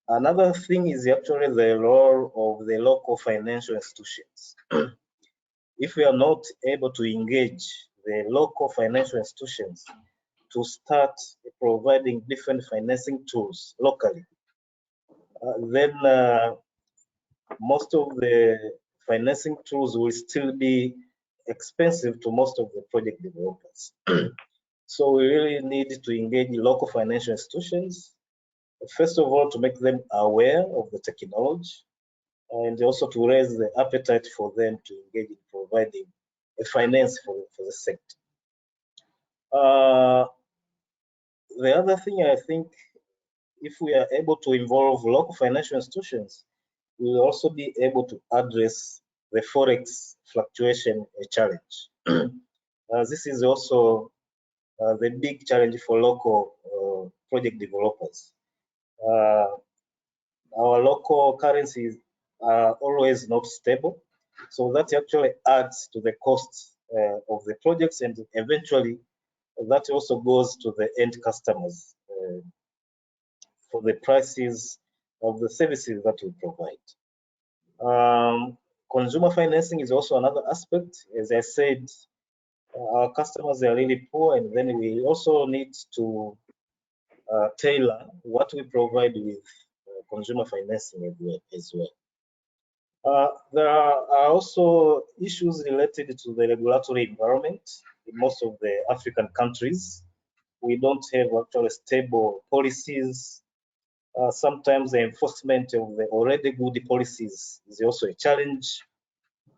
Another thing is actually the role of the local financial institutions. If we are not able to engage the local financial institutions to start providing different financing tools locally, then most of the financing tools will still be expensive to most of the project developers. So we really need to engage local financial institutions, first of all, to make them aware of the technology, and also to raise the appetite for them to engage in providing a finance for the sector. The other thing, I think, if we are able to involve local financial institutions, we will also be able to address the forex fluctuation challenge. This is also the big challenge for local project developers. Our local currencies are always not stable, so that actually adds to the cost of the projects, and eventually that also goes to the end customers for the prices of the services that we provide. Consumer financing is also another aspect. As I said, our customers are really poor, and then we also need to tailor what we provide with consumer financing as well. There are also issues related to the regulatory environment in most of the African countries. We don't have actually stable policies. Sometimes the enforcement of the already good policies is also a challenge.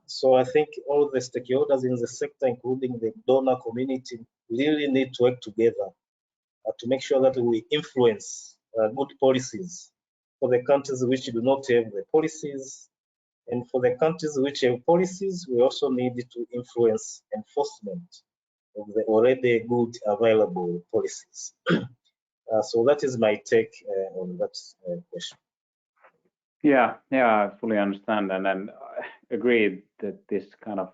So I think all the stakeholders in the sector, including the donor community, really need to work together to make sure that we influence good policies for the countries which do not have the policies. And for the countries which have policies, we also need to influence enforcement of the already good available policies. So that is my take on that question. Yeah, I fully understand, and then agree that this kind of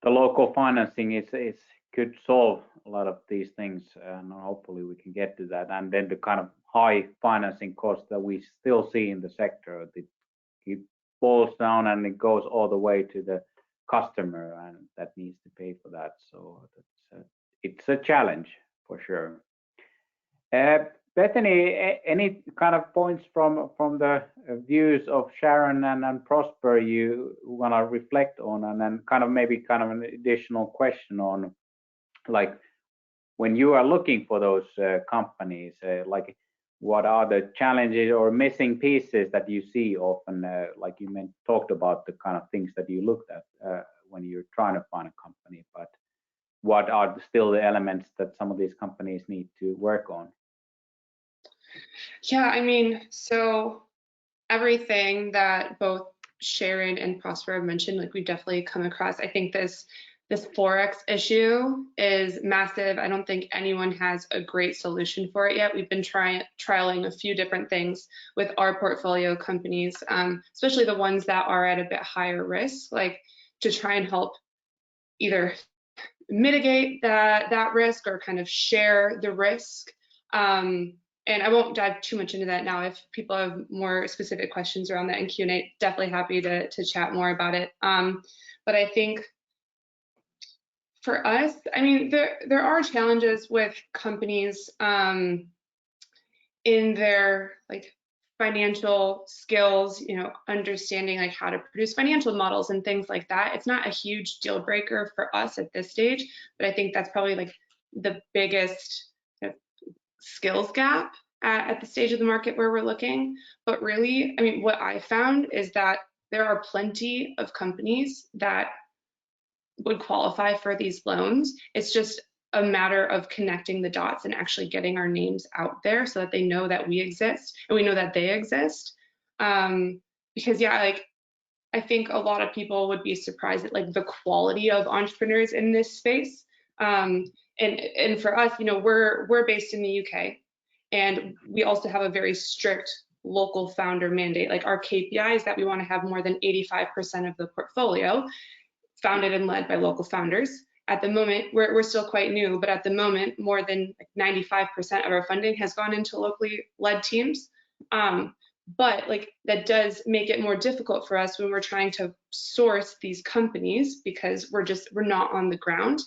the local financing is could solve a lot of these things, and hopefully we can get to that. And then the kind of high financing cost that we still see in the sector, it falls down and it goes all the way to the customer, and that needs to pay for that. So it's a challenge for sure. Bethany, any kind of points from the views of Sharon and Prosper you want to reflect on, and then kind of maybe kind of an additional question on, like, when you are looking for those companies, like what are the challenges or missing pieces that you see often, like you talked about the kind of things that you looked at when you're trying to find a company, but what are still the elements that some of these companies need to work on? Yeah, I mean, so everything that both Sharon and Prosper have mentioned, like we've definitely come across. I think this Forex issue is massive. I don't think anyone has a great solution for it yet. We've been trialing a few different things with our portfolio companies, especially the ones that are at a bit higher risk, like to try and help either mitigate that risk or kind of share the risk. And I won't dive too much into that now. If people have more specific questions around that in Q&A, definitely happy to chat more about it. But I think for us, I mean, there are challenges with companies in their like financial skills, you know, understanding like how to produce financial models and things like that. It's not a huge deal breaker for us at this stage, but I think that's probably like the biggest skills gap at the stage of the market where we're looking. But really, I mean, what I found is that there are plenty of companies that would qualify for these loans. It's just a matter of connecting the dots and actually getting our names out there so that they know that we exist and we know that they exist. Because yeah, like I think a lot of people would be surprised at like the quality of entrepreneurs in this space. And for us, you know, we're based in the UK, and we also have a very strict local founder mandate. Like our KPI is that we want to have more than 85% of the portfolio founded and led by local founders. At the moment, we're still quite new, but at the moment, more than 95% of our funding has gone into locally led teams. But like that does make it more difficult for us when we're trying to source these companies because we're not on the ground.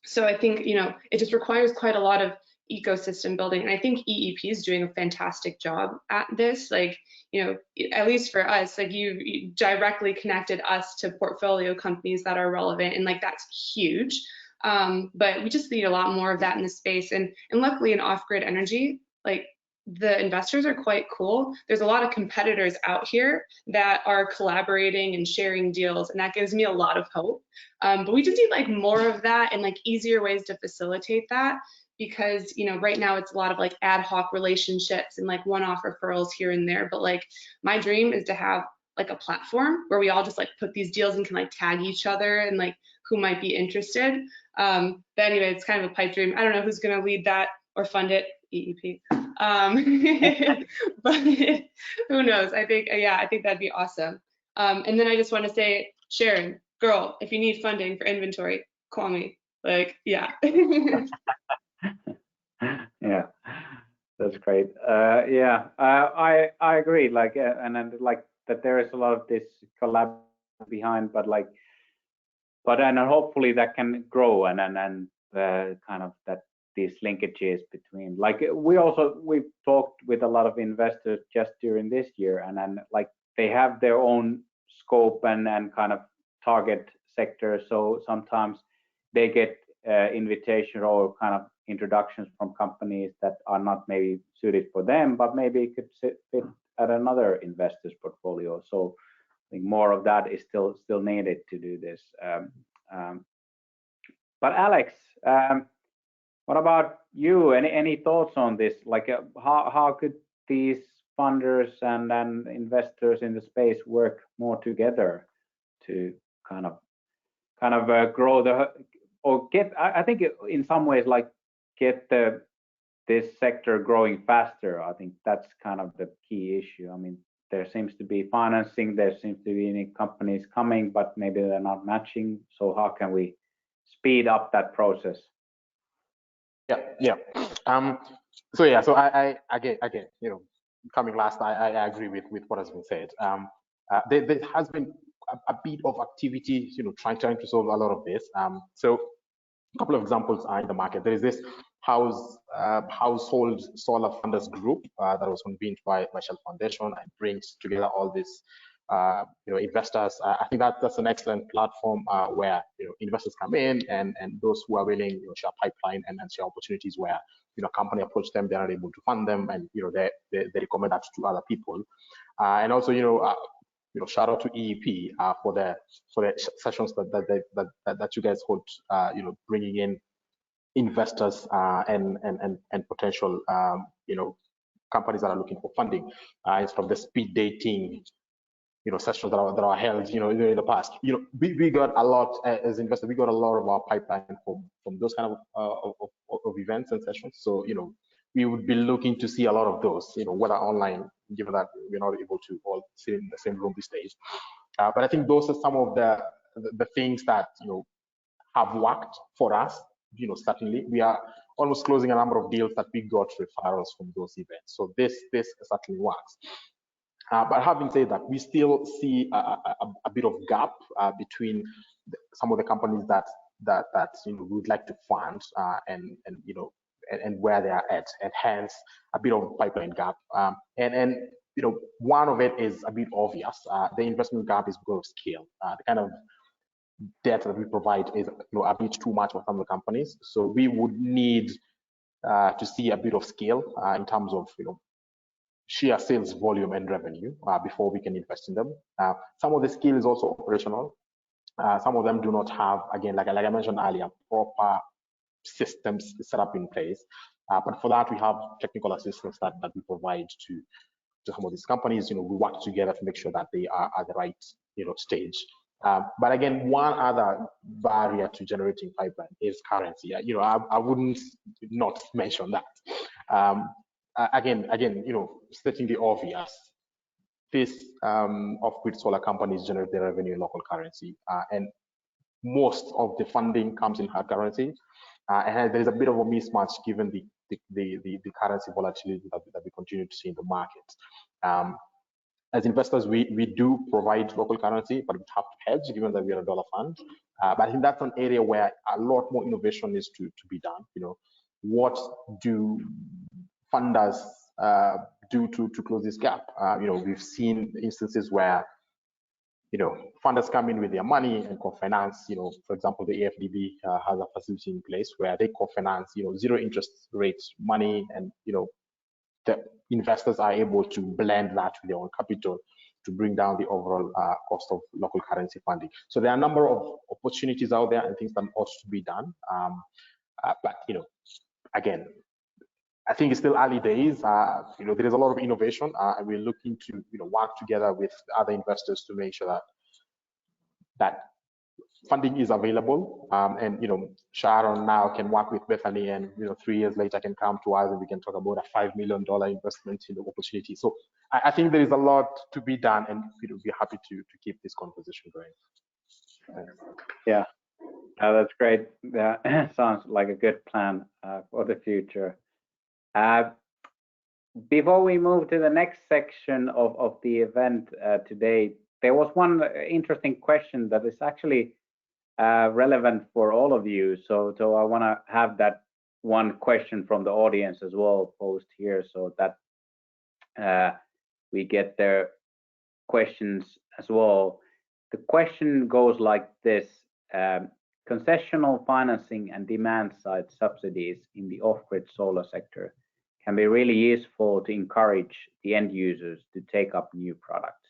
So I think, you know, it just requires quite a lot of ecosystem building. And I think EEP is doing a fantastic job at this. Like, you know, at least for us, like you directly connected us to portfolio companies that are relevant, and like that's huge. But we just need a lot more of that in the space. And luckily in off-grid energy, like the investors are quite cool. There's a lot of competitors out here that are collaborating and sharing deals, and that gives me a lot of hope. But we just need like more of that and like easier ways to facilitate that, because you know right now it's a lot of like ad hoc relationships and like one-off referrals here and there. But like my dream is to have like a platform where we all just like put these deals and can like tag each other and like who might be interested. But anyway, it's kind of a pipe dream. I don't know who's going to lead that or fund it, EEP. But who knows? I think, yeah, I think that'd be awesome. And then I just want to say, Sharon, girl, if you need funding for inventory, call me. Like, yeah. Yeah, that's great. Yeah, I agree. Like, and then like that there is a lot of this collab behind, but like, and hopefully that can grow and kind of that these linkages between, like, we've talked with a lot of investors just during this year, and then like they have their own scope and kind of target sector. So sometimes they get invitation or kind of introductions from companies that are not maybe suited for them, but maybe it could fit at another investor's portfolio. So I think more of that is still needed to do this. But Alex, what about you? Any thoughts on this? Like, how could these funders and investors in the space work more together to kind of grow the, or get, I think in some ways, like, get this sector growing faster? I think that's kind of the key issue. I mean, there seems to be financing, there seems to be any companies coming, but maybe they're not matching. So how can we speed up that process? Yeah. So yeah, so I again, you know, coming last, I agree with what has been said. There has been a bit of activity, you know, trying to solve a lot of this. So a couple of examples are in the market. There is this household solar funders group that was convened by Shell Foundation and brings together all these you know, investors. I think that's an excellent platform where, you know, investors come in and those who are willing, you know, share pipeline and share opportunities where, you know, company approach them, they are able to fund them, and, you know, they recommend that to other people. And also, you know, shout out to EEP for the sessions that you guys hold, you know, bringing in investors and potential, you know, companies that are looking for funding. It's from the speed dating, you know, sessions that are held, you know, in the past. You know, we got a lot as investors. We got a lot of our pipeline from those kind of events and sessions. So, you know, we would be looking to see a lot of those, you know, whether online, given that we're not able to all sit in the same room these days. But I think those are some of the things that, you know, have worked for us. You know, certainly we are almost closing a number of deals that we got referrals from those events. So this certainly works. But having said that, we still see a bit of gap between some of the companies that you know, we would like to fund and you know, and where they are at, and hence a bit of pipeline gap. And you know, one of it is a bit obvious. The investment gap is because of scale. The kind of debt that we provide is, you know, a bit too much for some of the companies. So we would need to see a bit of scale in terms of, you know, sheer sales volume and revenue before we can invest in them. Some of the skill is also operational. Some of them do not have, again, like I mentioned earlier, proper systems set up in place. But for that, we have technical assistance that we provide to some of these companies. You know, we work together to make sure that they are at the right, you know, stage. But again, one other barrier to generating pipeline is currency. You know, I wouldn't not mention that. Again, you know, stating the obvious, this off-grid solar companies generate their revenue in local currency, and most of the funding comes in hard currency, and there is a bit of a mismatch given the currency volatility that we continue to see in the market. As investors, we do provide local currency, but we have to hedge given that we are a dollar fund. But I think that's an area where a lot more innovation is to be done. You know, what do funders do to close this gap? You know, we've seen instances where, you know, funders come in with their money and co-finance. You know, for example, the AFDB has a facility in place where they co-finance, you know, zero interest rates money, and, you know, the investors are able to blend that with their own capital to bring down the overall cost of local currency funding. So there are a number of opportunities out there and things that ought to be done. But, you know, again, I think it's still early days. There is a lot of innovation, and we're looking to work together with other investors to make sure that funding is available. And Sharon now can work with Bethany, and 3 years later can come to us and we can talk about a $5 million investment opportunity. So I think there is a lot to be done, and we're happy to keep this conversation going. Yeah, that's great. That sounds like a good plan for the future. Before we move to the next section of the event today, there was one interesting question that is actually relevant for all of you. So I want to have that one question from the audience as well posed here, so that we get their questions as well. The question goes like this: concessional financing and demand-side subsidies in the off-grid solar sector can be really useful to encourage the end users to take up new products.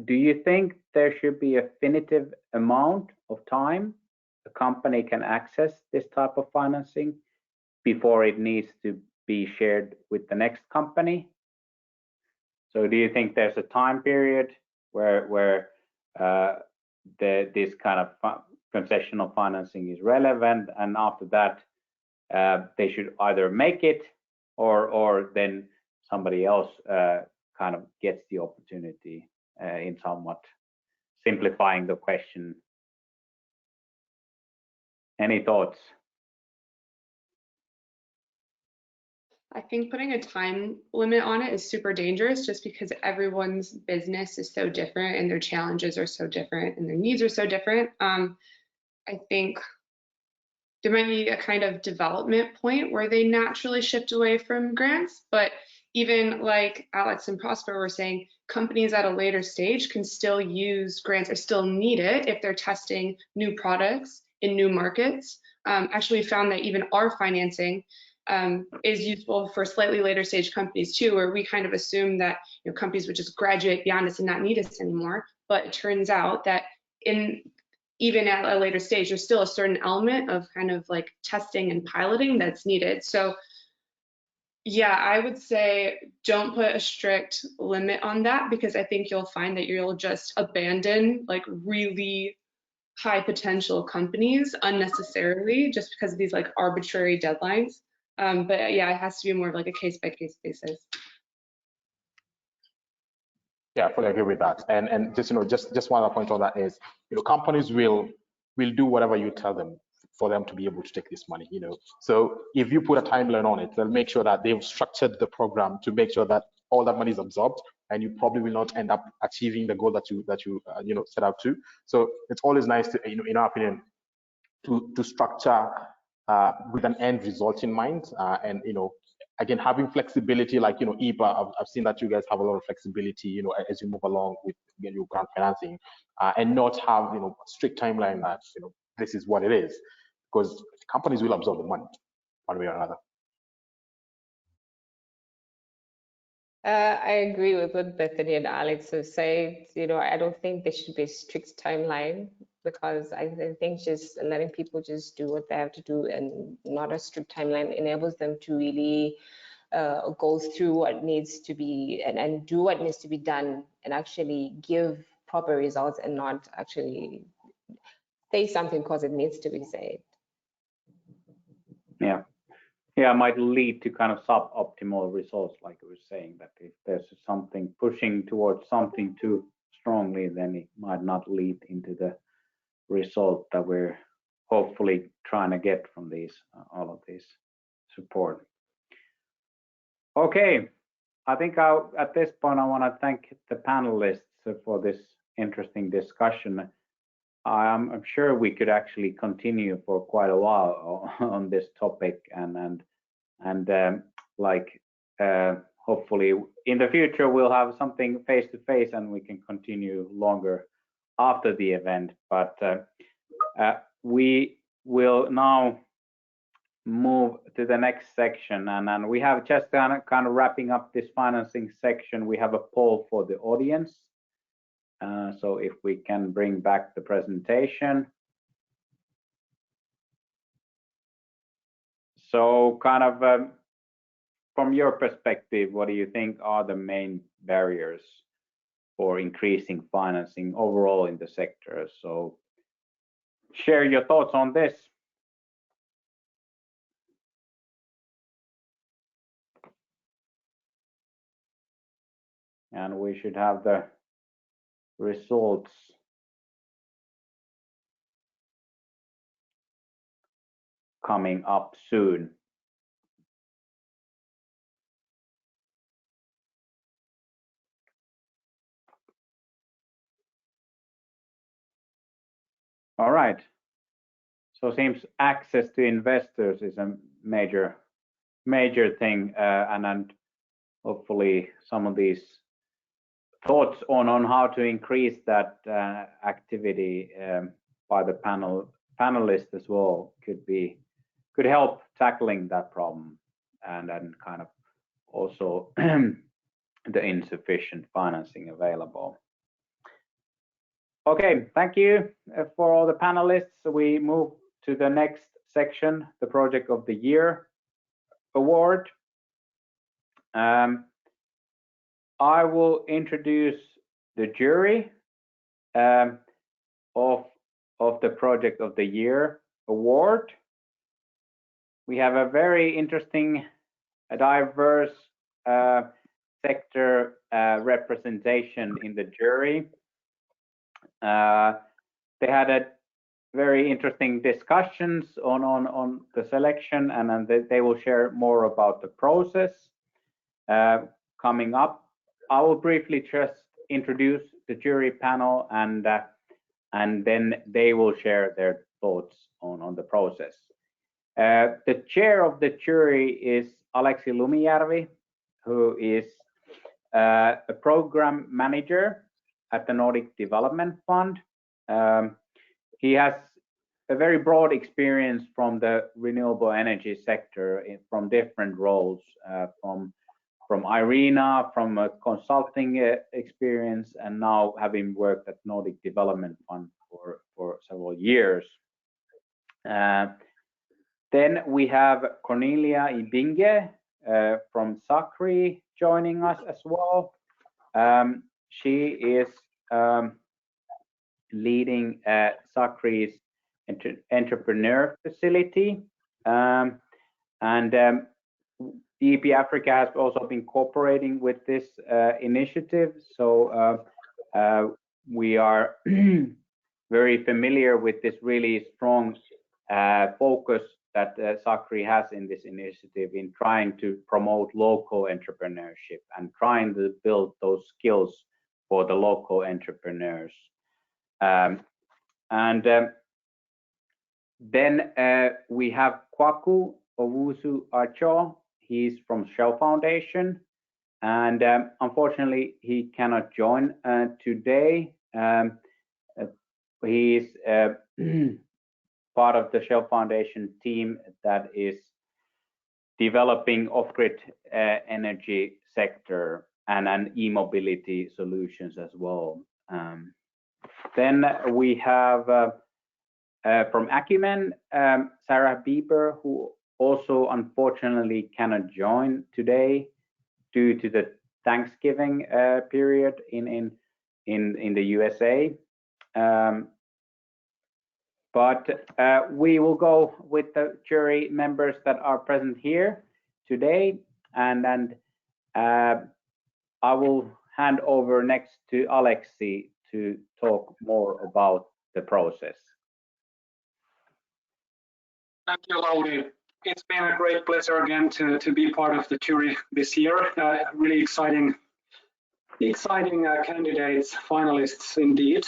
Do you think there should be a definitive amount of time a company can access this type of financing before it needs to be shared with the next company? So do you think there's a time period where this kind of concessional financing is relevant, and after that they should either make it or then somebody else kind of gets the opportunity, in somewhat simplifying the question? Any thoughts? I think putting a time limit on it is super dangerous, just because everyone's business is so different and their challenges are so different and their needs are so different. I think there might be a kind of development point where they naturally shift away from grants, but even like Alex and Prosper were saying, companies at a later stage can still use grants or still need it if they're testing new products in new markets. Actually found that even our financing is useful for slightly later stage companies too, where we kind of assume that companies would just graduate beyond us and not need us anymore. But it turns out that even at a later stage, there's still a certain element of kind of like testing and piloting that's needed. So yeah, I would say don't put a strict limit on that, because I think you'll find that you'll just abandon like really high potential companies unnecessarily just because of these like arbitrary deadlines. But yeah, it has to be more of like a case by case basis. Yeah, I fully agree with that. And just one other point on that is, companies will do whatever you tell them for them to be able to take this money. So if you put a timeline on it, they'll make sure that they've structured the program to make sure that all that money is absorbed, and you probably will not end up achieving the goal that you set out to. So it's always nice to, in our opinion, to structure with an end result in mind, and again, having flexibility, like EEP, I've seen that you guys have a lot of flexibility as you move along with your grant financing, and not have strict timeline that this is what it is, because companies will absorb the money one way or another. I agree with what Bethany and Alex have said. I don't think there should be a strict timeline, because I think just letting people just do what they have to do and not a strict timeline enables them to really go through what needs to be and do what needs to be done, and actually give proper results and not actually say something because it needs to be said. Yeah, it might lead to kind of suboptimal results, like I was saying, that if there's something pushing towards something too strongly, then it might not lead into the result that we're hopefully trying to get from all of this support. Okay, I think at this point I want to thank the panelists for this interesting discussion. I'm sure we could actually continue for quite a while on this topic, and hopefully in the future we'll have something face to face and we can continue longer after the event. But we will now move to the next section, and then we have just kind of wrapping up this financing section. We have a poll for the audience. So if we can bring back the presentation. So kind of from your perspective, what do you think are the main barriers for increasing financing overall in the sector? So share your thoughts on this. And we should have the results coming up soon. All right. So seems access to investors is a major thing, and hopefully some of these thoughts on how to increase that activity by the panelists as well could help tackling that problem and kind of also the insufficient financing available. Okay, thank you for all the panelists. We move to the next section, the Project of the Year award. I will introduce the jury of the Project of the Year award. We have a very interesting, diverse sector representation in the jury. They had a very interesting discussions on the selection, and then they will share more about the process coming up. I will briefly just introduce the jury panel, and then they will share their thoughts on the process. The chair of the jury is Aleksi Lumijärvi, who is a program manager at the Nordic Development Fund. He has a very broad experience from the renewable energy sector from different roles, from IRENA, from a consulting experience, and now having worked at Nordic Development Fund for several years. Then we have Kornelia Iipinge from SACREEE joining us as well. She is leading SACREE's entrepreneur facility, and EEP Africa has also been cooperating with this initiative, so we are very familiar with this really strong focus that SACREEE has in this initiative in trying to promote local entrepreneurship and trying to build those skills for the local entrepreneurs. Then we have Kwaku, Owusu-Achaw. He's from Shell Foundation, and unfortunately he cannot join today. He's part of the Shell Foundation team that is developing off-grid energy sector and e-mobility solutions as well. Then we have from Acumen, Sarah Bieber, who also unfortunately cannot join today due to the Thanksgiving period in the USA. But we will go with the jury members that are present here today, and I will hand over next to Aleksi to talk more about the process. Thank you, Lauri. It's been a great pleasure again to be part of the jury this year. Really exciting candidates, finalists indeed.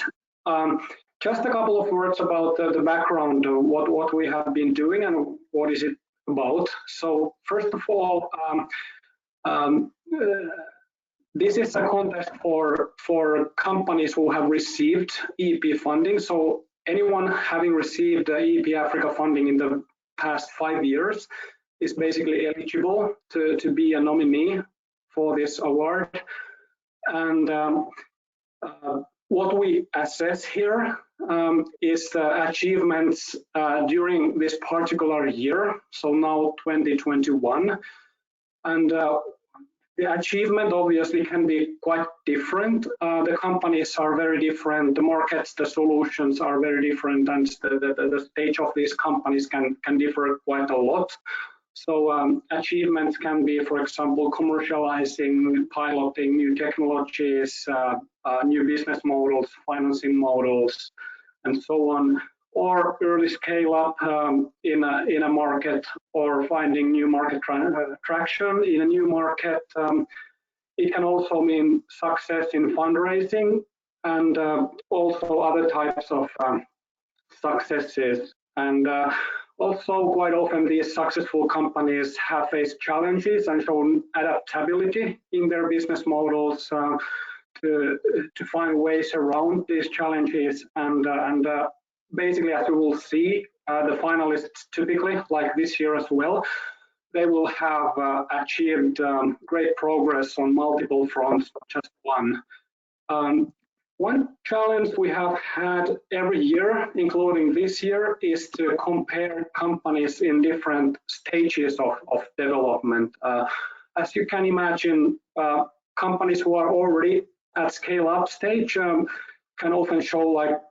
Just a couple of words about the background of what we have been doing and what is it about. So first of all, this is a contest for companies who have received EEP funding. So anyone having received EEP Africa funding in the past 5 years is basically eligible to be a nominee for this award. And what we assess here is the achievements during this particular year, so now 2021. And the achievement obviously can be quite different. The companies are very different, the markets, the solutions are very different, and the stage of these companies can differ quite a lot. So achievements can be, for example, commercializing, piloting new technologies, new business models, financing models, and so on, or early scale up in a market, or finding new market traction in a new market. It can also mean success in fundraising, and also other types of successes. And also, quite often, these successful companies have faced challenges and shown adaptability in their business models to find ways around these challenges. And basically, as you will see, the finalists typically, like this year as well, they will have achieved great progress on multiple fronts, not just one. One challenge we have had every year, including this year, is to compare companies in different stages of development. As you can imagine, companies who are already at scale-up stage can often show, like,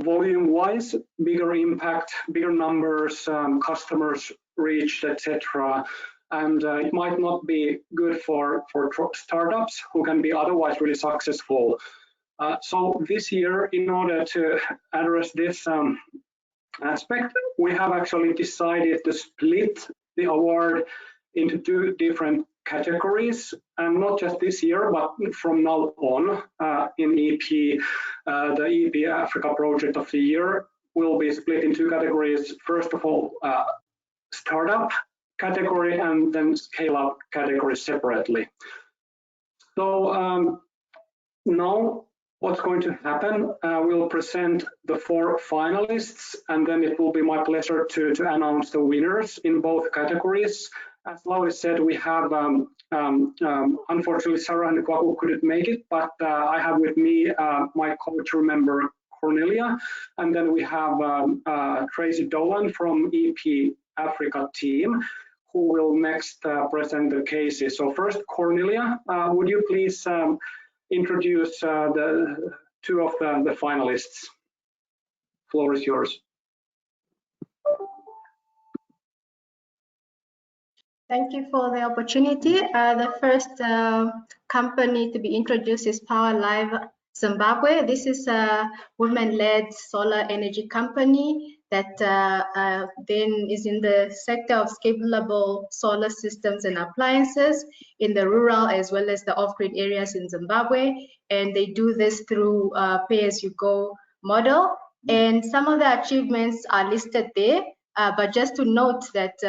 volume-wise, bigger impact, bigger numbers, customers reached, etc. And it might not be good for startups who can be otherwise really successful. So this year, in order to address this aspect, we have actually decided to split the award into two different categories, and not just this year, but from now on in EP, the EEP Africa Project of the Year will be split in two categories. First of all, startup category, and then scale-up category separately. So now, what's going to happen? We'll present the 4 finalists, and then it will be my pleasure to announce the winners in both categories. As Lauri said, we have, unfortunately, Sharon and Kwaku couldn't make it, but I have with me my co-chair member, Kornelia, and then we have Tracy Dolan from EEP Africa team, who will next present the cases. So first, Kornelia, would you please introduce the 2 of the finalists? Floor is yours. Thank you for the opportunity. The first company to be introduced is Powerlive Zimbabwe. This is a women-led solar energy company that then is in the sector of scalable solar systems and appliances in the rural as well as the off-grid areas in Zimbabwe. And they do this through pay-as-you-go model. And some of the achievements are listed there, but just to note that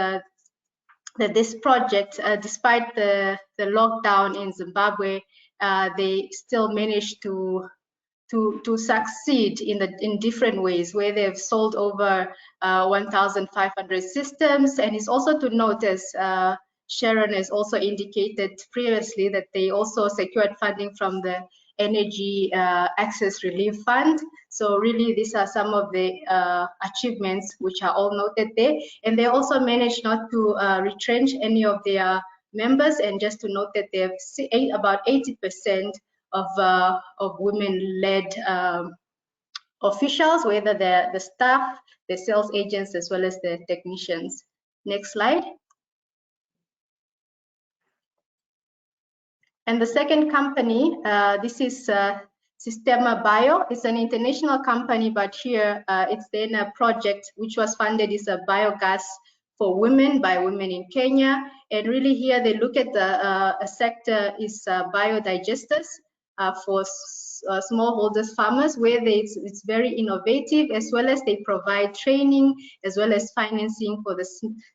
that this project, despite the lockdown in Zimbabwe, they still managed to succeed in different ways, where they've sold over 1,500 systems. And it's also to note, as Sharon has also indicated previously, that they also secured funding from the Energy Access Relief Fund. So really, these are some of the achievements which are all noted there. And they also managed not to retrench any of their members. And just to note that they have about 80% of women-led officials, whether they're the staff, the sales agents, as well as the technicians. Next slide. And the second company, this is Sistema Bio. It's an international company, but here it's then a project which was funded is a biogas for women by women in Kenya. And really here they look at the sector is biodigesters for smallholders farmers, where it's very innovative, as well as they provide training as well as financing for the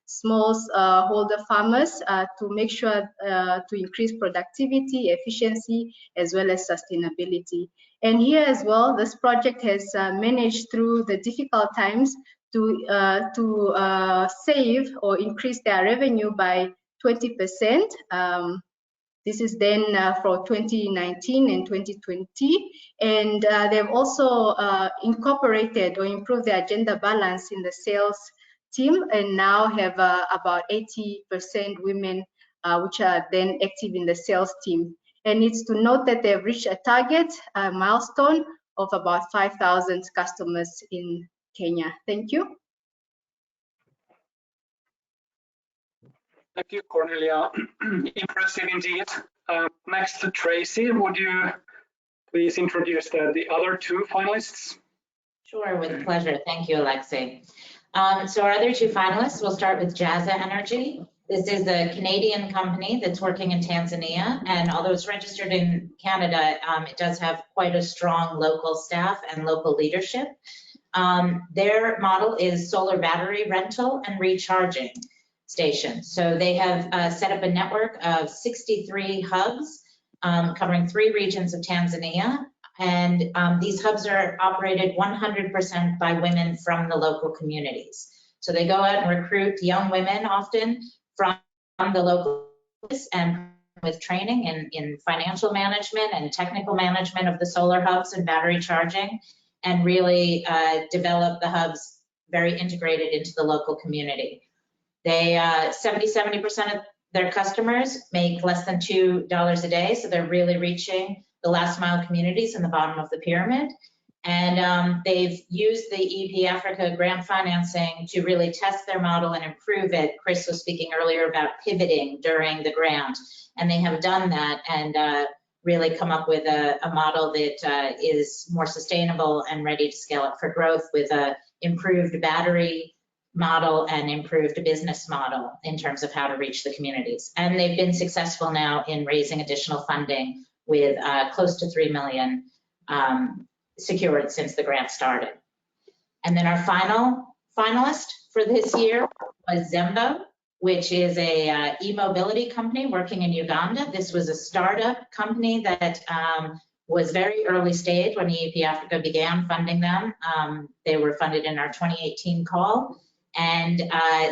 smallholder farmers to make sure to increase productivity, efficiency, as well as sustainability. And here as well, this project has managed through the difficult times to save or increase their revenue by 20%. This is then for 2019 and 2020. And they've also incorporated or improved the gender balance in the sales team, and now have about 80% women which are then active in the sales team. And it's to note that they've reached a target milestone of about 5,000 customers in Kenya. Thank you. Thank you, Kornelia. Impressive indeed. Next to Tracy, would you please introduce the other two finalists? Sure, with pleasure. Thank you, Aleksi. So our other two finalists, we'll start with Jazza Energy. This is a Canadian company that's working in Tanzania, and although it's registered in Canada, it does have quite a strong local staff and local leadership. Their model is solar battery rental and recharging stations. So they have set up a network of 63 hubs covering 3 regions of Tanzania. And these hubs are operated 100% by women from the local communities. So they go out and recruit young women, often from the local, and with training in financial management and technical management of the solar hubs and battery charging, and really develop the hubs very integrated into the local community. They 70% of their customers make less than $2 a day, so they're really reaching the last mile communities in the bottom of the pyramid. And they've used the EEP Africa grant financing to really test their model and improve it. Chris was speaking earlier about pivoting during the grant, and they have done that and really come up with a model that is more sustainable and ready to scale up for growth, with a improved battery model and improved business model in terms of how to reach the communities. And they've been successful now in raising additional funding with close to 3 million secured since the grant started. And then our final finalist for this year was Zembo, which is a e-mobility company working in Uganda. This was a startup company that was very early stage when EEP Africa began funding them. They were funded in our 2018 call. And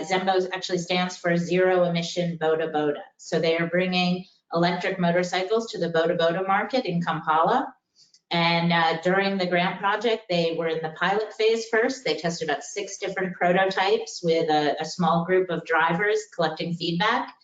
Zembo actually stands for Zero Emission Boda Boda. So they are bringing electric motorcycles to the Boda Boda market in Kampala. And during the grant project, they were in the pilot phase first. They tested out 6 different prototypes with a small group of drivers collecting feedback.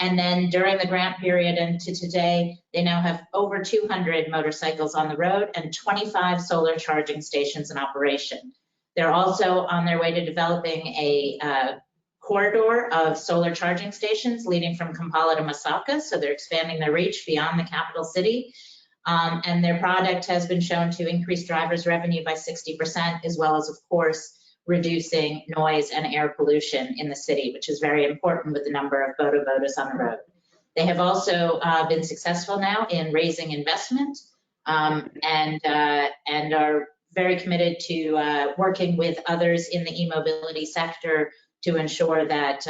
And then during the grant period and to today, they now have over 200 motorcycles on the road and 25 solar charging stations in operation. They're also on their way to developing a corridor of solar charging stations leading from Kampala to Masaka. So they're expanding their reach beyond the capital city. And their product has been shown to increase drivers' revenue by 60%, as well as, of course, reducing noise and air pollution in the city, which is very important with the number of Boda Bodas on the road. They have also been successful now in raising investment and are very committed to working with others in the e-mobility sector to ensure that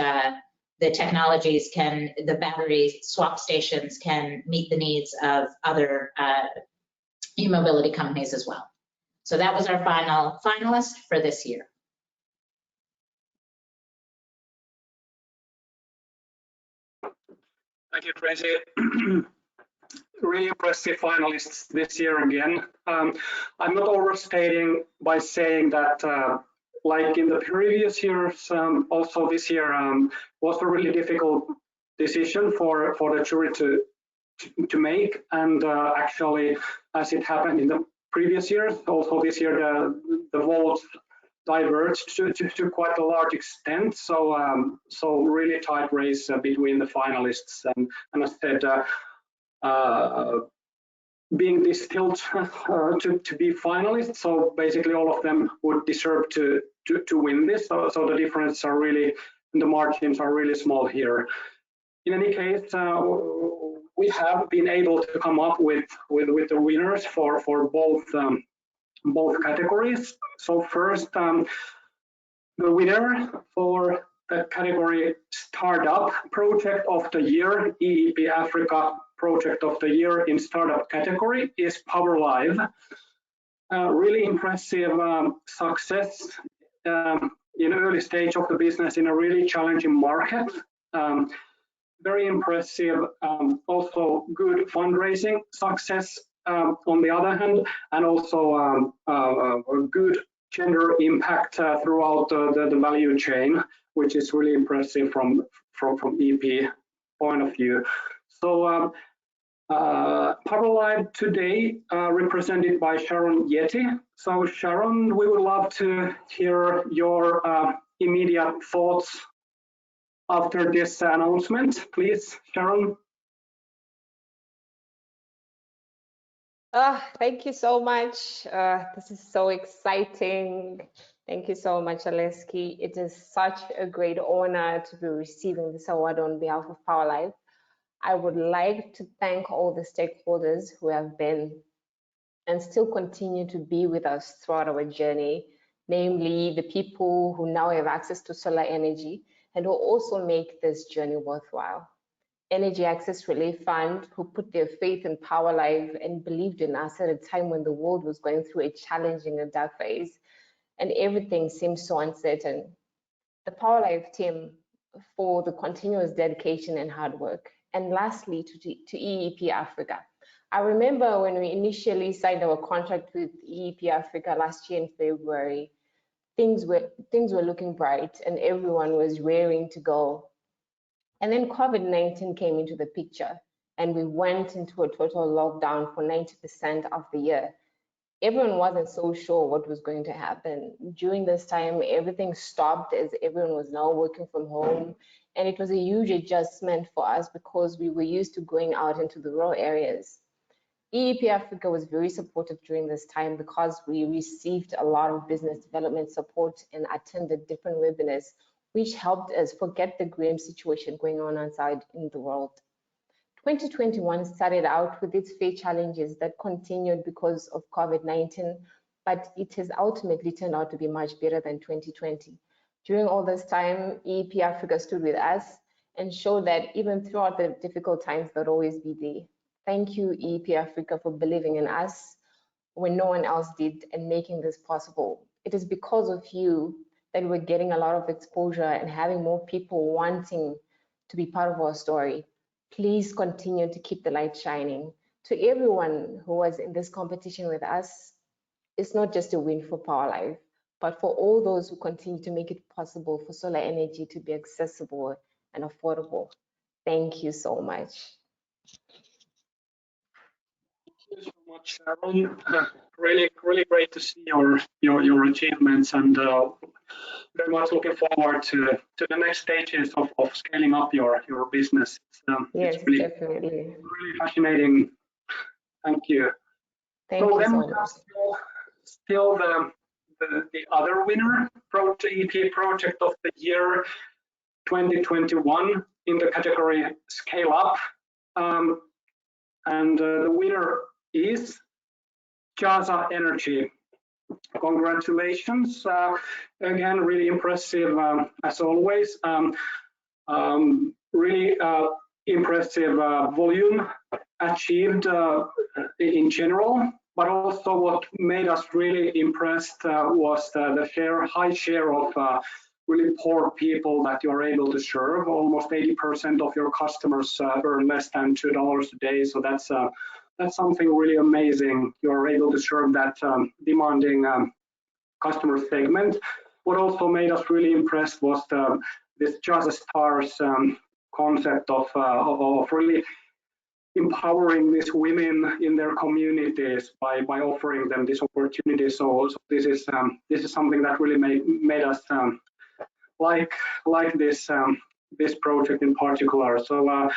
the technologies the battery swap stations can meet the needs of other e-mobility companies as well. So that was our final finalist for this year. Thank you, Tracy. Really impressive finalists this year again. I'm not overstating by saying that like in the previous years, also this year was a really difficult decision for the jury to make. And actually, as it happened in the previous years, also this year the votes diverged to quite a large extent. So so really tight race between the finalists. And as I said, being distilled to be finalists, so basically all of them would deserve to win this. So the difference are really, the margins are really small here. In any case, we have been able to come up with the winners for both categories. So first, the winner for the category Startup Project of the Year, EEP Africa Project of the Year in Startup category, is Powerlive. Really impressive success in early stage of the business in a really challenging market. very impressive, also good fundraising success on the other hand, and also a good gender impact throughout the value chain, which is really impressive from EP point of view. So Powerlive today represented by Sharon Yeti. So Sharon, we would love to hear your immediate thoughts after this announcement. Please, Sharon. Thank you so much. This is so exciting. Thank you so much, Aleksi. It is such a great honor to be receiving this award on behalf of Powerlive. I would like to thank all the stakeholders who have been and still continue to be with us throughout our journey, namely the people who now have access to solar energy and who also make this journey worthwhile. Energy Access Relief Fund, who put their faith in Powerlive and believed in us at a time when the world was going through a challenging and dark phase and everything seemed so uncertain. The Powerlive team for the continuous dedication and hard work. And lastly, to EEP Africa. I remember when we initially signed our contract with EEP Africa last year in February, things were looking bright and everyone was raring to go. And then COVID-19 came into the picture and we went into a total lockdown for 90% of the year. Everyone wasn't so sure what was going to happen. During this time, everything stopped as everyone was now working from home. And it was a huge adjustment for us because we were used to going out into the rural areas. EEP Africa was very supportive during this time because we received a lot of business development support and attended different webinars, which helped us forget the grim situation going on outside in the world. 2021 started out with its fair challenges that continued because of COVID-19, but it has ultimately turned out to be much better than 2020. During all this time, EEP Africa stood with us and showed that even throughout the difficult times, they'll always be there. Thank you, EEP Africa, for believing in us when no one else did and making this possible. It is because of you that we're getting a lot of exposure and having more people wanting to be part of our story. Please continue to keep the light shining. To everyone who was in this competition with us, it's not just a win for Powerlive, but for all those who continue to make it possible for solar energy to be accessible and affordable. Thank you so much. Thank you so much, Sharon. Really great to see your achievements, and very much looking forward to the next stages of scaling up your business. Yes, it's really, definitely. Really fascinating. Thank you. Thank you so much. Still the other winner, EEP Project of the Year 2021 in the category Scale Up. And the winner is Jaza Energy. Congratulations. Again, really impressive as always. Really impressive volume achieved in general, but also what made us really impressed was the high share of really poor people that you're able to serve. Almost 80% of your customers earn less than $2 a day. So that's something really amazing. You're able to serve that demanding customer segment. What also made us really impressed was this Jaza Stars concept of really empowering these women in their communities by offering them this opportunity. So this is something that really made us like this project in particular. So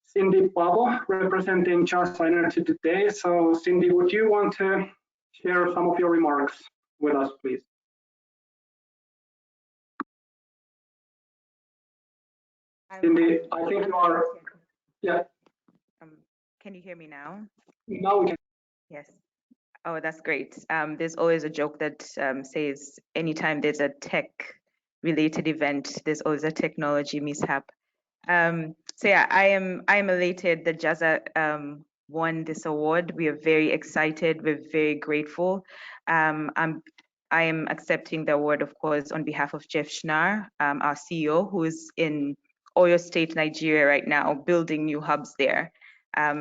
Cindy Pavo representing Jaza Energy today. So Cindy, would you want to share some of your remarks with us, please? Cindy, I think you are, yeah. Can you hear me now? Now we can. Yes. Oh, that's great. There's always a joke that says anytime there's a tech-related event, there's always a technology mishap. So yeah, I am elated that Jaza won this award. We are very excited. We're very grateful. I am accepting the award, of course, on behalf of Jeff Schnarr, our CEO, who is in Oyo State, Nigeria right now, building new hubs there.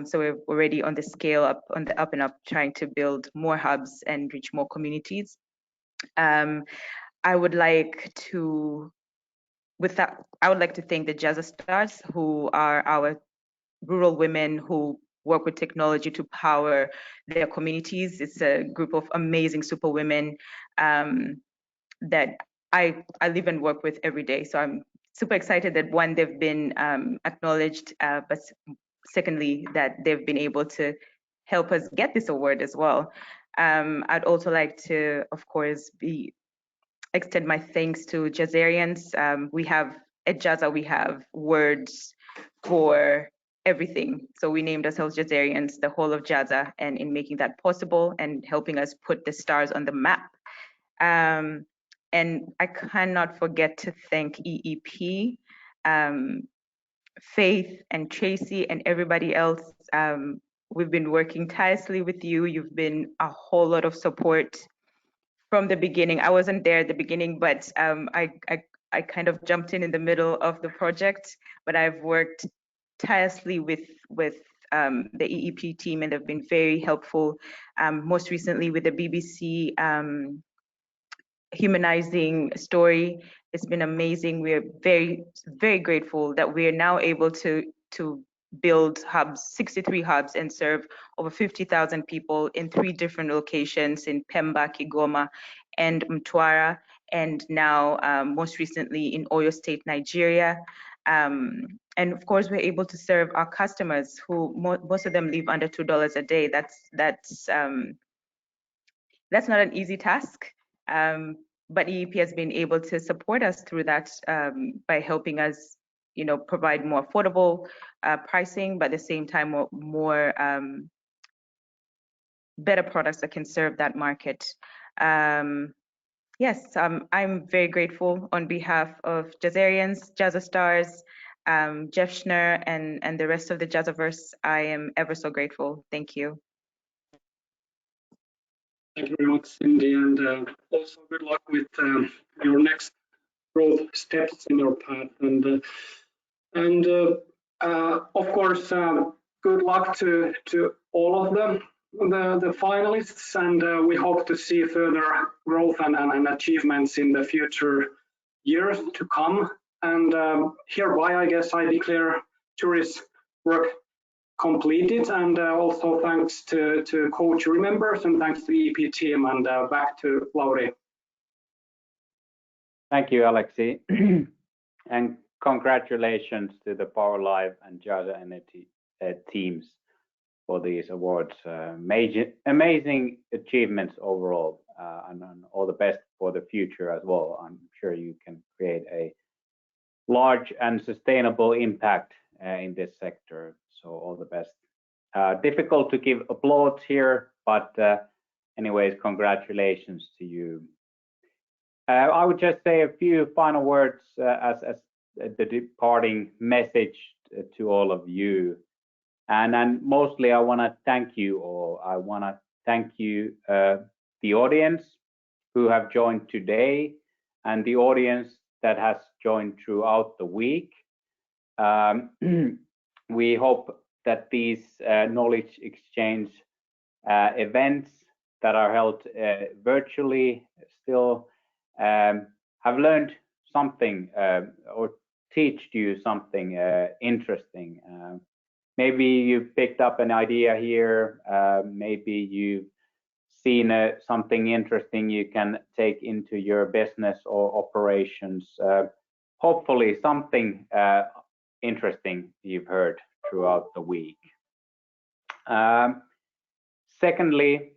So we're already on the scale up, on the up and up, trying to build more hubs and reach more communities. I would like to, with that, I would like to thank the Jazza Stars, who are our rural women who work with technology to power their communities. It's a group of amazing super women that I live and work with every day. So I'm super excited that one, they've been acknowledged, but secondly, that they've been able to help us get this award as well. I'd also like to, of course, extend my thanks to Jazzarians. We have, at Jazza, we have words for everything. So we named ourselves Jazzarians, the whole of Jazza, and in making that possible and helping us put the stars on the map. And I cannot forget to thank EEP, Faith and Tracy and everybody else. We've been working tirelessly with you. You've been a whole lot of support from the beginning. I wasn't there at the beginning, but I kind of jumped in the middle of the project, but I've worked tirelessly with the EEP team, and they've been very helpful. Most recently with the BBC humanizing story, it's been amazing. We're very, very grateful that we are now able to build hubs, 63 hubs, and serve over 50,000 people in 3 different locations in Pemba, Kigoma, and Mtwara, and now most recently in Oyo State, Nigeria. And of course, we're able to serve our customers who most of them live under $2 a day. That's not an easy task. But EEP has been able to support us through that by helping us, provide more affordable pricing, but at the same time, more better products that can serve that market. Yes, I'm very grateful on behalf of Jazzarians, Jazza Stars, Jeff Schnur, and the rest of the Jazzaverse. I am ever so grateful. Thank you. Thank you very much, Cindy, and also good luck with your next growth steps in your path. And of course, good luck to all of them, the finalists, and we hope to see further growth and achievements in the future years to come. And hereby, I guess I declare today's work completed, and also thanks to co-jury members, and thanks to the EEP team, and back to Lauri. Thank you, Aleksi. And congratulations to the Powerlive and Jazza Energy teams for these awards. Amazing achievements overall, and all the best for the future as well. I'm sure you can create a large and sustainable impact in this sector. So all the best. Difficult to give applause here, but anyways, congratulations to you. I would just say a few final words as the departing message to all of you. And mostly I want to thank you all. I want to thank you, the audience who have joined today, and the audience that has joined throughout the week. We hope that these knowledge exchange events that are held virtually still have learned something or teach you something interesting. Maybe you've picked up an idea here, maybe you've seen something interesting you can take into your business or operations. Hopefully something interesting you've heard throughout the week. Secondly,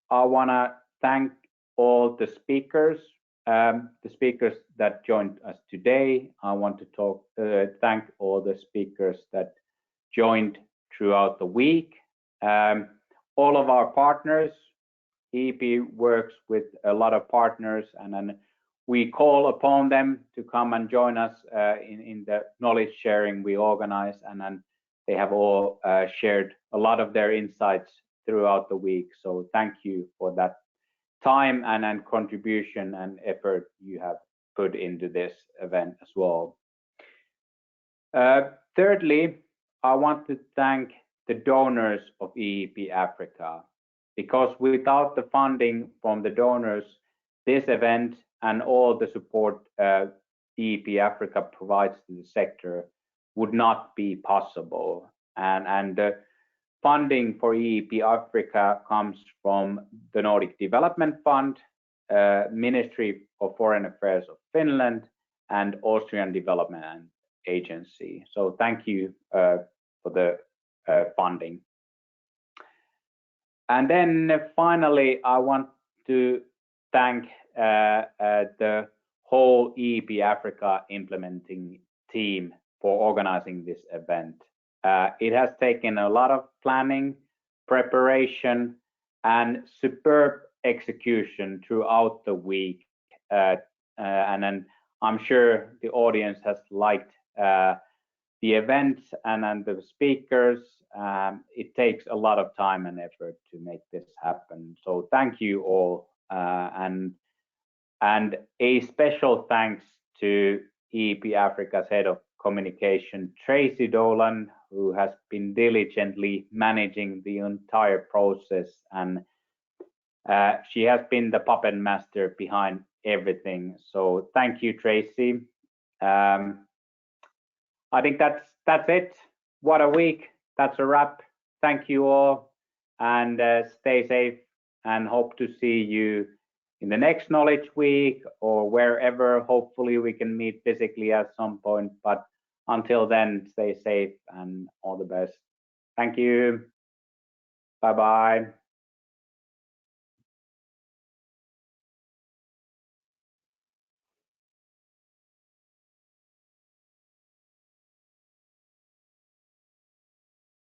I want to thank all the speakers that joined us today. I want to thank all the speakers that joined throughout the week. All of our partners. EEP works with a lot of partners, and then we call upon them to come and join us in the knowledge sharing we organize, and then they have all shared a lot of their insights throughout the week. So thank you for that time and contribution and effort you have put into this event as well. Thirdly, I want to thank the donors of EEP Africa, because without the funding from the donors, this event and all the support EEP Africa provides to the sector would not be possible. And the funding for EEP Africa comes from the Nordic Development Fund, Ministry of Foreign Affairs of Finland, and Austrian Development Agency. So thank you for the funding. And then finally, I want to thank the whole EEP Africa implementing team for organizing this event. It has taken a lot of planning, preparation, and superb execution throughout the week. And then I'm sure the audience has liked the event and the speakers. It takes a lot of time and effort to make this happen. So thank you all. And a special thanks to EEP Africa's head of communication, Tracy Dolan, who has been diligently managing the entire process, and she has been the puppet master behind everything. So thank you, Tracy. I think that's it. What a week. That's a wrap. Thank you all, and stay safe, and hope to see you in the next Knowledge Week or wherever. Hopefully we can meet physically at some point, but until then, stay safe and all the best. Thank you. Bye-bye.